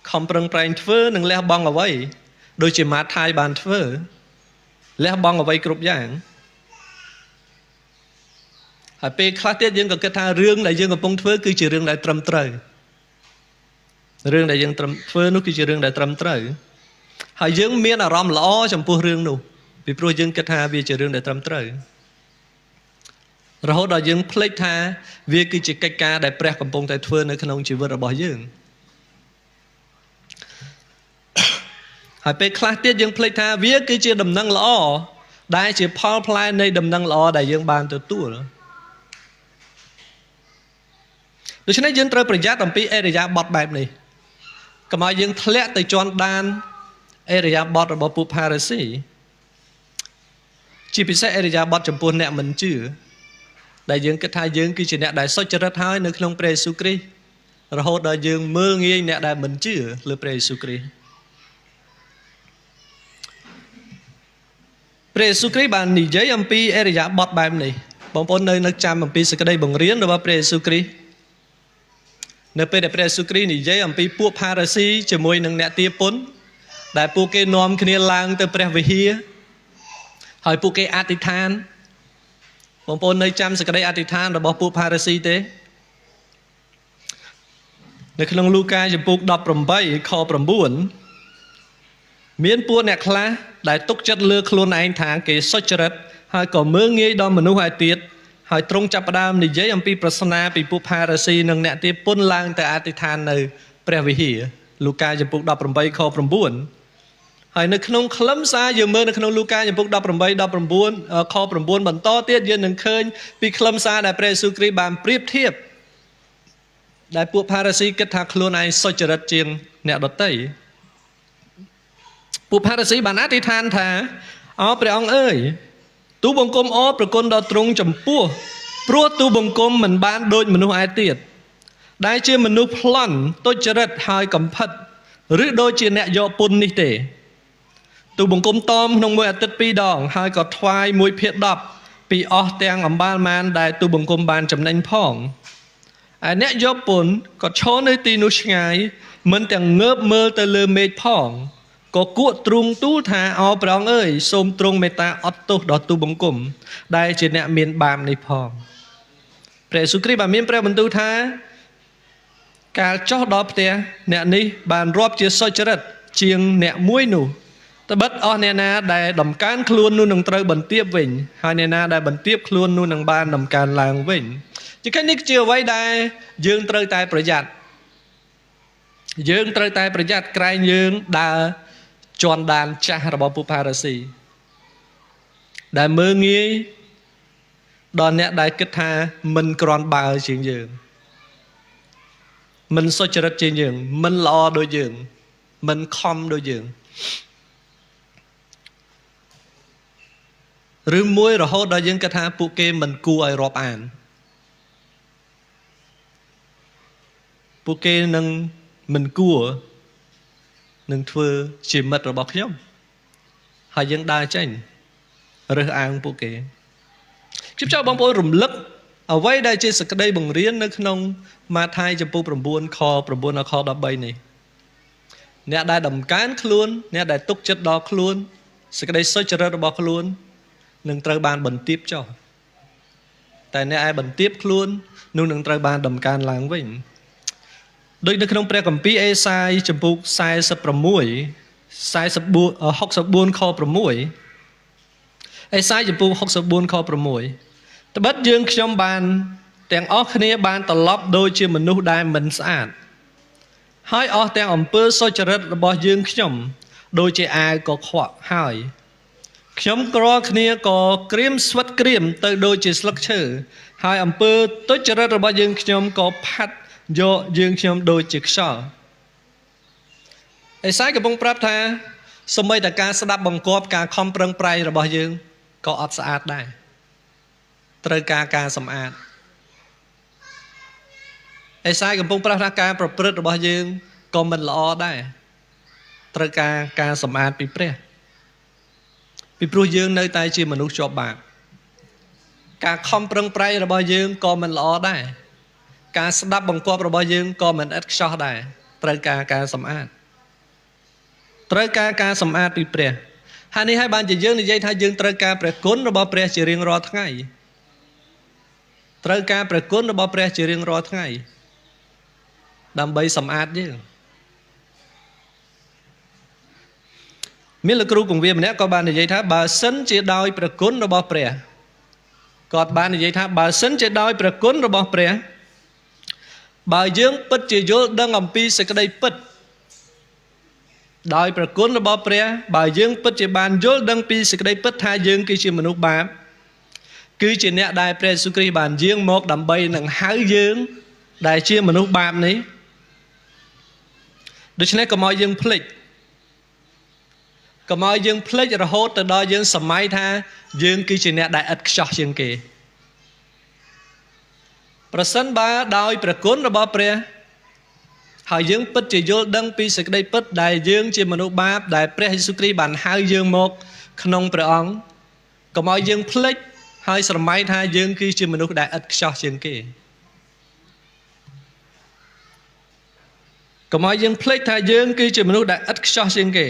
ខំប្រឹងប្រែងធ្វើនិងលះបង់អ្វីដូចជាម៉ាថាយបានធ្វើលះបង់អ្វីគ្រប់យ៉ាងហើយពេលខ្លះទៀតយើងក៏គិតថារឿងដែលយើងកំពុងធ្វើគឺជារឿងដែលត្រឹមត្រូវរឿងដែលយើងធ្វើនោះគឺជារឿងដែលត្រឹមត្រូវហើយយើងមានអារម្មណ៍ល្អចំពោះរឿងនោះពីព្រោះយើងគិតថាវាជារឿងដែលត្រឹមត្រូវរហូតដល់យើងភ្លេចថាវាគឺជាកិច្ចការដែលព្រះកំពុងតែធ្វើនៅក្នុងជីវិតរបស់យើងហើយពេលខ្លះទៀតយើងភ្លេចថាវាគឺជាដំណឹងល្អដែលជាផលផ្លែនៃដំណឹងល្អដែលយើងបានទទួលដូច្នេះយើងត្រូវប្រយ័ត្នអំពីឥរិយាបថបែបនេះកុំឲ្យយើងធ្លាក់ទៅជាន់ដានឥរិយាបថរបស់ពួកផារីស៊ីជាពិសេសឥរិយាបថចំពោះអ្នកមិនជឿដែលយើងគិតថាយើងគឺជាអ្នកដែលសុចរិតហើយនៅក្នុងព្រះយេស៊ូវគ្រីស្ទរហូតដល់យើងមើលងាយអ្នកដែលមិនជឿលើព្រះយេស៊ូវគ្រីស្ទព្រះយេស៊ូវគ្រីស្ទបាននិយាយអំពីឥរិយាបថបែបនេះបងប្អូននៅចាំអំពីសេចក្តីបង្រៀនរបស់ព្រះយេស៊ូវគ្រីស្ទនៅពេលដែលព្រះយេស៊ូវគ្រីស្ទនិយាយអំពីពួកផារីស៊ីជាមួយនឹងអ្នកទារពន្ធដែលពួកគេនាំគ្នាឡើងទៅព្រះវិហារហើយពួកគេអធិដ្ឋានបងប្អូននៅចាំសេចក្តីអធិដ្ឋានរបស់ពួកផារីស៊ីទេនៅក្នុងលូកាចំពុក18ខ9មានពួកអ្នកខ្លះដែលទុកចិត្តលើខ្លួនឯងថាគេសុចរិតហើយក៏មើលងាយដល់មនុស្សឯទៀតហើយទ្រង់ចាប់ផ្ដើមនិយាយអំពីប្រស្នាពីពួកផារីស៊ីនិងអ្នកទារពន្ធឡើងទៅអធិដ្ឋាននៅព្រះវិហារលូកាចំពុក18ខ9ហើយនៅក្នុងខ្លឹមសារយើងមើលនៅក្នុងលូកាចំពុក18 19ខ9បន្តទៀតយើងនឹងឃើញពីខ្លឹមសារដែលព្រះយេស៊ូវគ្រីស្ទបានប្រៀបធៀបដែលពួកផារីស៊ីគិតថាខ្លួនឯងសុចរិតជាងអ្នកដទៃពួកផារីស៊ីបានអធិដ្ឋានថាអោព្រះអង្គអើយទូលបង្គំអរប្រគុណដល់ទ្រង់ចំពោះព្រោះទូលបង្គំមិនបានដូចមនុស្សឯទៀតដែលជាមនុស្សប្លន់ទុច្ចរិតហើយកំផិតឬដូចជាអ្នកយកពន្ធនេះទេទូលបង្គំតមក្នុងមួយអាទិត្យ2 ដងហើយក៏ថ្វាយ1/10ពីអស់ទាំងអំបាលម៉ានដែលទូលបង្គំបានចំណេញផងឯអ្នកយកពន្ធក៏ឈរនៅទីនោះឆ្ងាយមិនទាំងងើបមើលទៅលើមេឃផងក៏គួកទ្រង់ទូលថាអោព្រះអង្គអើយសូមទ្រង់មេត្តាអត់ទោសដល់ទូលបង្គំដែលជាអ្នកមានបាបនេះផងព្រះយេស៊ូវគ្រីស្ទបានមានព្រះបន្ទូលថាកាលចុះដល់ផ្ទះអ្នកនេះបានរាប់ជាសុចរិតជាងអ្នកមួយនោះត្បិតអស់អ្នកណាដែលដំកើងខ្លួននោះនឹងត្រូវបន្ទាបវិញហើយអ្នកណាដែលបន្ទាបខ្លួននោះនឹងបានដំកើងឡើងវិញជាកិច្ចនេះជាអ្វីដែលយើងត្រូវតែប្រយ័ត្ន យើងត្រូវតែប្រយ័ត្នក្រែងយើងដើរជន់ដានចាស់របស់ពុផារស៊ីដែលមើងងាយដល់អ្នកដែលគិតថាមិនក្រាន់បើជាងយើងមិនសុចរិតជាងយើងមិនល្អដូចយើងមិនខំដូចយើងឬមួយរហូតដល់យើងគិតថាពួកគេមិនគួរឲ្យរាប់អានពួកគេនឹងមិនគួរនឹងធ្វើជាមិត្តរបស់ខ្ញុំហើយយើងដើរចេញរើសអើងពួកគេខ្ញុំចង់បងប្អូនរំលឹកអ្វីដែលជាសក្តីបង្រៀននៅក្នុងម៉ាថាយចំពោះ9 ខ 9 ដល់ខ 13នេះអ្នកដែលដំកើងខ្លួនអ្នកដែលទុកចិត្តដល់ខ្លួនសក្តីសុចរិតរបស់ខ្លួននឹងត្រូវបានបន្ទាបចុះតែអ្នកឯបន្ទាបខ្លួននោះនឹងត្រូវបានដំកើងឡើងវិញដូចនៅក្នុងព្រះគម្ពីរអេសាយចំពុក64 ខ 6អេសាយចំពុក64 ខ 6ត្បិតយើងខ្ញុំបានទាំងអស់គ្នាបានត្រឡប់ដូចជាមនុស្សដែលមិនស្អាតហើយអស់ទាំងអំពើសុចរិតរបស់យើងខ្ញុំដូចជាអាវកខ្វក់ហើយខ្ញុំក្រគ្នាក៏ក្រៀមស្វិតក្រៀមទៅដូចជាស្លឹកឈើហើយអំពើទុច្ចរិតរបស់យើងខ្ញុំក៏ផាត់យកយើងខ្ញុំដូចជាខ្យល់អេសាយកំពុងប្រាប់ថាសូម្បីតែការស្ដាប់បង្គាប់ការខំប្រឹងប្រែងរបស់យើងក៏អត់ស្អាតដែរត្រូវការសម្អាតអេសាយកំពុងប្រាប់ថាការប្រព្រឹត្តរបស់យើងក៏មិនល្អដែរត្រូវការសម្អាតពីព្រះពីព្រោះយើងនៅតែជាមនុស្សជាប់បាបការខំប្រឹងប្រែងរបស់យើងក៏មិនល្អដែរការស្ដាប់បង្គាប់របស់យើងក៏មិនឥតខ្ចោះដែរត្រូវការសម្អាតត្រូវការសម្អាតពីព្រះហើយនេះហើយបានជាយើងនិយាយថាយើងត្រូវការព្រះគុណរបស់ព្រះជារៀងរាល់ថ្ងៃត្រូវការព្រះគុណរបស់ព្រះជារៀងរាល់ថ្ងៃដើម្បីសម្អាតយើងមានលោកគ្រូគង្វាលម្នាក់ក៏បាននិយាយថាបើសិនជាដោយព្រះគុណរបស់ព្រះគាត់បាននិយាយថាបើសិនជាដោយព្រះគុណរបស់ព្រះបើយើងពិតជាយល់ដឹងអំពីសេចក្តីពិតដោយព្រះគុណរបស់ព្រះបើយើងពិតជាបានយល់ដឹងពីសេចក្តីពិតថាយើងគឺជាមនុស្សបាបគឺជាអ្នកដែលព្រះយេស៊ូវគ្រីស្ទបានយាងមកដើម្បីនឹងហៅយើងដែលជាមនុស្សបាបនេះដូច្នេះកុំឲ្យយើងភ្លេចរហូតទៅដល់យើងសម័យថាយើងគឺជាអ្នកដែលឥតខ្ចោះជាងគេប្រសិនបើដោយព្រះគុណរបស់ព្រះហើយយើងពិតជាយល់ដឹងពីសេចក្តីពិតដែលយើងជាមនុស្សបាបដែលព្រះយេស៊ូវគ្រីស្ទបានហៅយើងមកក្នុងព្រះអង្គកុំឲ្យយើងភ្លេចហើយស្រមៃថាយើងគឺជាមនុស្សដែលឥតខ្ចោះជាងគេកុំឲ្យយើងភ្លេចថាយើងគឺជាមនុស្សដែលឥតខ្ចោះជាងគេ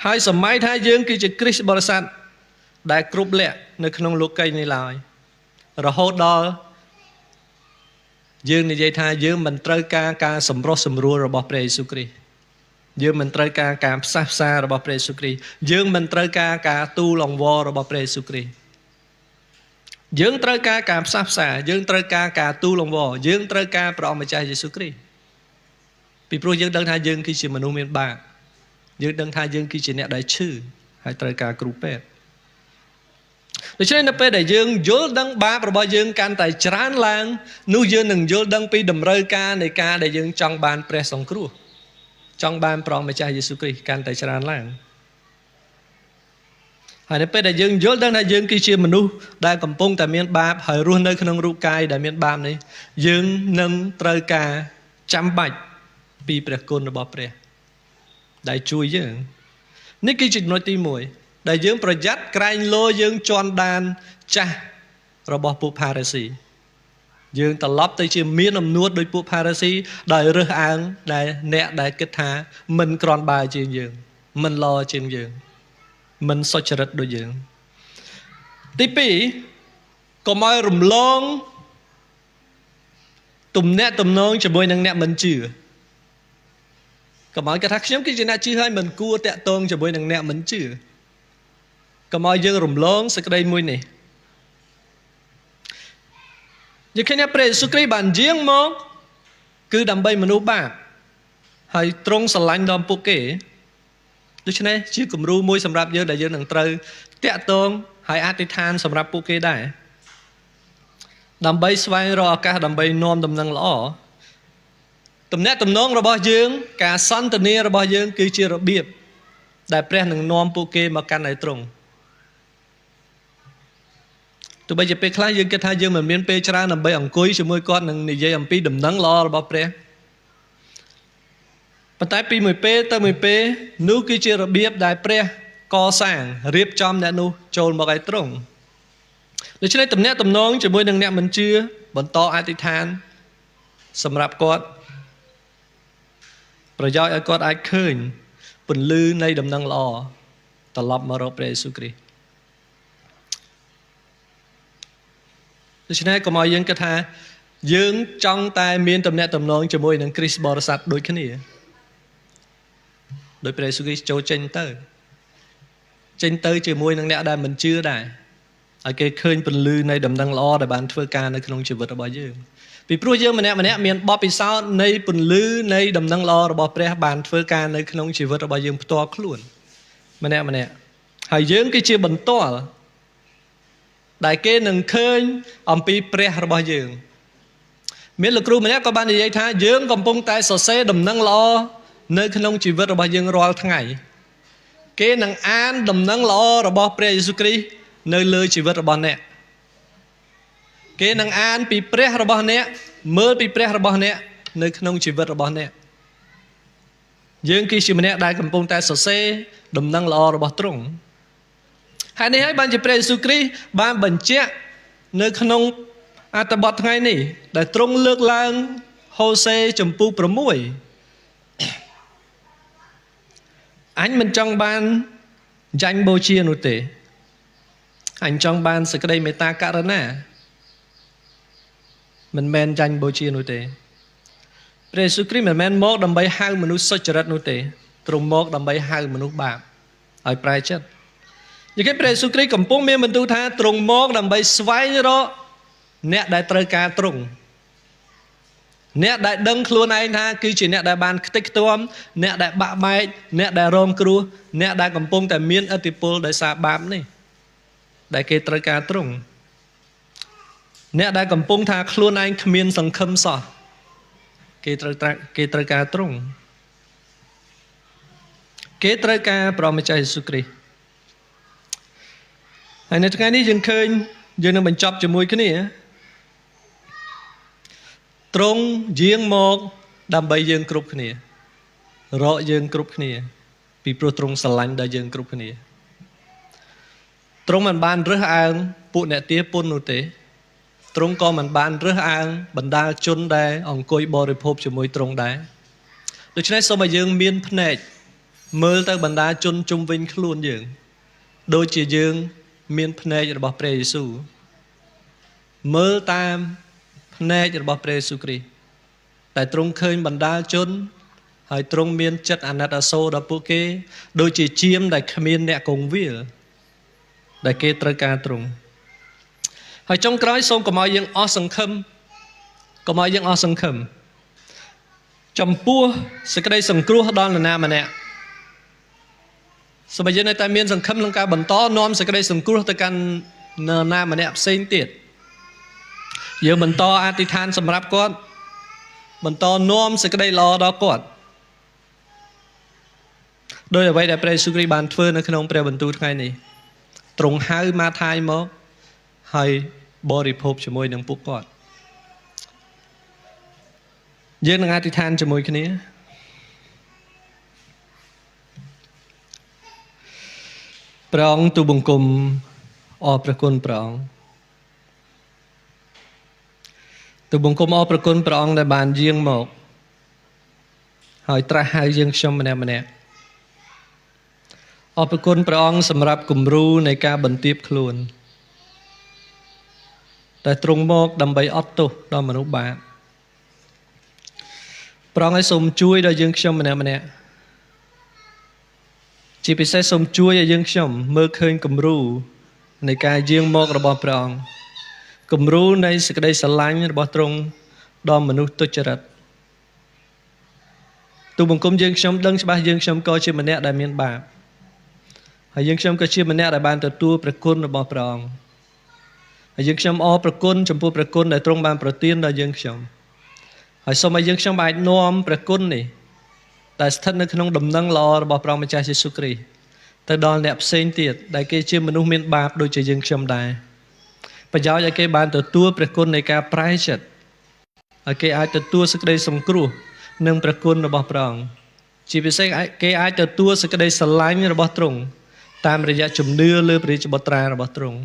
ហើយសម័យថាយើងគឺជាគ្រីស្ទបរិស័ទដែលគ្រប់លក្ខនៅក្នុងលោកីយ៍នេះឡើយរហូតដល់យើងនិយាយថាយើងមិនត្រូវការសម្រោះសម្រួលរបស់ព្រះយេស៊ូវគ្រីស្ទយើងមិនត្រូវការផ្សះផ្សារបស់ព្រះយេស៊ូវគ្រីស្ទយើងមិនត្រូវការទូលអង្វររបស់ព្រះយេស៊ូវគ្រីស្ទយើងត្រូវការផ្សះផ្សាយើងត្រូវការទូលអង្វរយើងត្រូវការព្រះអម្ចាស់យេស៊ូវគ្រីស្ទពីព្រោះយើងដឹងថាយើងគឺជាមនុស្សមានបាបយើងដឹងថាយើងគឺជាអ្នកដែលឈឺហើយត្រូវការគ្រូពេទ្យដូច្នេះនៅពេលដែលយើងយល់ដឹងបាបរបស់យើងកាន់តែច្រើនឡើងនោះយើងនឹងយល់ដឹងពីតម្រូវការនៃការដែលយើងចង់បានព្រះសង្គ្រោះចង់បានព្រះម្ចាស់យេស៊ូវគ្រីស្ទកាន់តែច្រើនឡើងហើយនៅពេលដែលយើងយល់ដឹងថាយើងគឺជាមនុស្សដែលកំពុងតែមានបាបហើយរស់នៅក្នុងរូបកាយដែលមានបាបនេះយើងនឹងត្រូវការចាំបាច់ពីព្រះគុណរបស់ព្រះដែលជួយយើងនេះគឺជាចំណុចទី1ដែលយើងប្រយ័ត្នក្រែងលោយើងជន់ដានចាស់របស់ពួកផារីស៊ីយើងត្រឡប់ទៅជាមានអំនួតដោយពួកផារីស៊ីដោយរើសអើងដែលអ្នកដែលគិតថាមិនក្រាន់បើជាងយើងមិនល្អជាងយើងមិនសុចរិតដូចយើងទី2កុំឲ្យរំលងទំនាក់ទំនងជាមួយនឹងអ្នកមិនជឿកុំឲ្យគេថាខ្ញុំគឺជាអ្នកជឿហើយមិនគួរតាក់ទងជាមួយនឹងអ្នកមិនជឿកុំឲ្យយើងរំលងសេចក្តីមួយនេះយើងឃើញថាព្រះយេស៊ូវគ្រីស្ទបានយាងមកគឺដើម្បីមនុស្សបាប ហើយទ្រង់ស្រឡាញ់ដល់ពួកគេដូច្នេះជាគំរូមួយសម្រាប់យើងដែលយើងនឹងត្រូវតាក់ទងហើយអធិដ្ឋានសម្រាប់ពួកគេដែរដើម្បីស្វែងរកឱកាសដើម្បីនាំដំណឹងល្អទំនាក់ទំនងរបស់យើងការសន្ទនារបស់យើងគឺជារបៀបដែលព្រះនឹងនាំពួកគេមកកាន់ឯទ្រង់ទោះបីជាពេលខ្លះយើងគិតថាយើងមិនមានពេលច្រើនដើម្បីអង្គុយជាមួយគាត់នឹងនិយាយអំពីដំណឹងល្អរបស់ព្រះប៉ុន្តែពីមួយពេលទៅមួយពេលនោះគឺជារបៀបដែលព្រះកសាងរៀបចំអ្នកនោះចូលមកឯទ្រង់ដូច្នេះទំនាក់ទំនងជាមួយនឹងអ្នកមិនជឿបន្តអធិដ្ឋានសម្រាប់គាត់ប្រយោជន៍ឲ្យគាត់អាចឃើញពន្លឺនៃដំណឹងល្អត្រឡប់មករកព្រះយេស៊ូវគ្រីស្ទដូច្នេះកុំឲ្យយើងគិតថាយើងចង់តែមានទំនាក់ទំនងជាមួយនឹងគ្រីស្ទបរិស័ទដូចគ្នាដោយព្រះយេស៊ូវគ្រីស្ទចូលចេញទៅជាមួយនឹងអ្នកដែលមិនជឿដែរឲ្យគេឃើញពន្លឺនៃដំណឹងល្អដែលបានធ្វើការនៅក្នុងជីវិតរបស់យើងពីព្រោះយើងម្នាក់មានបទពិសោធន៍នៃពន្លឺនៃដំណឹងល្អរបស់ព្រះបានធ្វើការនៅក្នុងជីវិតរបស់យើងផ្ទាល់ខ្លួនម្នាក់ហើយយើងគឺជាបន្ទាល់ដែលគេនឹងឃើញអំពីព្រះរបស់យើងមានលោកគ្រូម្នាក់ក៏បាននិយាយថាយើងកំពុងតែសរសេរដំណឹងល្អនៅក្នុងជីវិតរបស់យើងរាល់ថ្ងៃគេនឹងអានដំណឹងល្អរបស់ព្រះយេស៊ូវគ្រីស្ទនៅលើជីវិតរបស់អ្នកគេនឹងអានពីព្រះរបស់អ្នកមើលពីព្រះរបស់អ្នកនៅក្នុងជីវិតរបស់អ្នកយើងគឺជាម្នាក់ដែលកំពុងតែសរសេរដំណឹងល្អរបស់ទ្រង់ហើយនេះហើយបានជាព្រះយេស៊ូវគ្រីស្ទបានបញ្ជាក់នៅក្នុងអត្ថបទថ្ងៃនេះដែលទ្រង់លើកឡើងហូសេចំពុះ6អញមិនចង់បានចាញ់បូជានោះទេអញចង់បានសេចក្តីមេត្តាករុណាមិនមែនចាញ់បូជានោះទេព្រះយេស៊ូវគ្រីស្ទមិនមែនមកដើម្បីហៅមនុស្សសុចរិតនោះទេទ្រង់មកដើម្បីហៅមនុស្សបាបឲ្យប្រែចិត្តនិយាយព្រះយេស៊ូវគ្រីស្ទកំពុងមានបន្ទូលថាទ្រង់មកដើម្បីស្វែងរកអ្នកដែលត្រូវការទ្រង់អ្នកដែលដឹងខ្លួនឯងថាគឺជាអ្នកដែលបានខ្ទេចខ្ទាំអ្នកដែលបាក់បែកអ្នកដែលរងគ្រោះអ្នកដែលកំពុងតែមានឥទ្ធិពលដោយសារបាបនេះដែលគេត្រូវការទ្រង់អ្នកដែលកំពុងថាខ្លួនឯងគ្មានសង្ឃឹមសោះគេត្រូវការទ្រង់គេត្រូវការព្រះម្ចាស់យេស៊ូវគ្រីស្ទហើយនៅថ្ងៃនេះយើងឃើញយើងនឹងបញ្ចប់ជាមួយគ្នាទ្រង់យាងមកដើម្បីយើងគ្រប់គ្នារកយើងគ្រប់គ្នាពីព្រោះទ្រង់ស្រឡាញ់ដល់យើងគ្រប់គ្នាទ្រង់មិនបានរើសអើងពួកអ្នកទាពុននោះទេទ្រង់ក៏មិនបានរើសអើងបណ្ដាលជនដែលអង្គុយបរិភោគជាមួយទ្រង់ដែរដូច្នេះសូមឲ្យយើងមានភ្នែកមើលទៅបណ្ដាជនជុំវិញខ្លួនយើងដូចជាយើងមានភ្នែករបស់ព្រះយេស៊ូវមើលតាមភ្នែករបស់ព្រះយេស៊ូវគ្រីស្ទតែទ្រង់ឃើញបណ្ដាជនហើយទ្រង់មានចិត្តអាណិតអាសូរដល់ពួកគេដូចជាជាមដែលគ្មានអ្នកគង្វាលដែលគេត្រូវការទ្រង់ហើយចុងក្រោយសូមកុំឲ្យយើងអស់សង្ឃឹមចំពោះសេចក្តីសង្គ្រោះដល់នរណាម្នាក់សូមឲ្យយើងនៅតែមានសង្ឃឹមក្នុងការបន្តនាំសេចក្តីសង្គ្រោះទៅកាន់នរណាម្នាក់ផ្សេងទៀតយើងបន្តអធិដ្ឋានសម្រាប់គាត់បន្តនាំសេចក្តីល្អដល់គាត់ដោយអ្វីដែលព្រះយេស៊ូវគ្រីស្ទបានធ្វើនៅក្នុងព្រះបន្ទូលថ្ងៃនេះទ្រង់ហៅម៉ាថាយមកហើយបរិភោគជាមួយនឹងពួកគាត់យើងនឹងអធិដ្ឋានជាមួយគ្នាព្រះអង្គទូលបង្គំអរព្រះគុណព្រះអង្គទូលបង្គំអរព្រះគុណព្រះអង្គដែលបានយាងមកហើយត្រាស់ហៅយើងខ្ញុំម្នាក់អរព្រះគុណព្រះអង្គសម្រាប់គំរូនៃការបន្ទាបខ្លួនតែទ្រង់មកដើម្បីអត់ទោសដល់មនុស្សបាបព្រះអង្គឲ្យសូមជួយដល់យើងខ្ញុំម្នាក់ជាពិសេសសូមជួយឲ្យយើងខ្ញុំមើលឃើញគំរូនៃការយាងមករបស់ព្រះអង្គគំរូនៃសេចក្តីស្រឡាញ់របស់ទ្រង់ដល់មនុស្សទុច្ចរិត ទូបង្គំយើងខ្ញុំដឹងច្បាស់យើងខ្ញុំក៏ជាម្នាក់ដែលមានបាបហើយយើងខ្ញុំក៏ជាម្នាក់ដែលបានទទួលព្រះគុណរបស់ព្រះអង្គហើយយើងខ្ញុំអរព្រះគុណចំពោះព្រះគុណដែលទ្រង់បានប្រទានដល់យើងខ្ញុំហើយសូមឲ្យយើងខ្ញុំអាចនាំព្រះគុណនេះដែលស្ថិតនៅក្នុងដំណឹងល្អរបស់ព្រះម្ចាស់យេស៊ូវគ្រីស្ទទៅដល់អ្នកផ្សេងទៀតដែលគេជាមនុស្សមានបាបដូចជាយើងខ្ញុំដែរប្រយោជន៍ឲ្យគេបានទទួលព្រះគុណនៃការប្រែចិត្តឲ្យគេអាចទទួលសេចក្តីសង្គ្រោះនិងព្រះគុណរបស់ព្រះអង្គជាពិសេសគេអាចទទួលសេចក្តីស្រឡាញ់របស់ទ្រង់តាមរយៈជំនឿលើព្រះរាជបុត្រារបស់ទ្រង់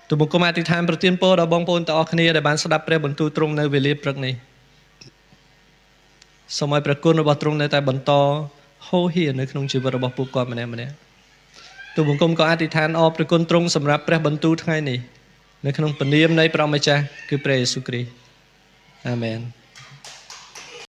ទូលបង្គំអធិដ្ឋានប្រទានពរដល់បងប្អូនទាំងអស់គ្នាដែលបានស្ដាប់ព្រះបន្ទូលទ្រង់នៅវេលាព្រឹកនេះសូមឲ្យព្រះគុណរបស់ទ្រង់នៅតែបន្តហូរហៀរនៅក្នុងជីវិតរបស់ពួកគាត់ម្នាក់ៗទូលបង្គំក៏អធិដ្ឋានអរព្រះគុណទ្រង់សម្រាប់ព្រះបន្ទូលថ្ងៃនេះនៅក្នុងព្រះនាមនៃព្រះម្ចាស់គឺព្រះយេស៊ូវគ្រីស្ទអាមែន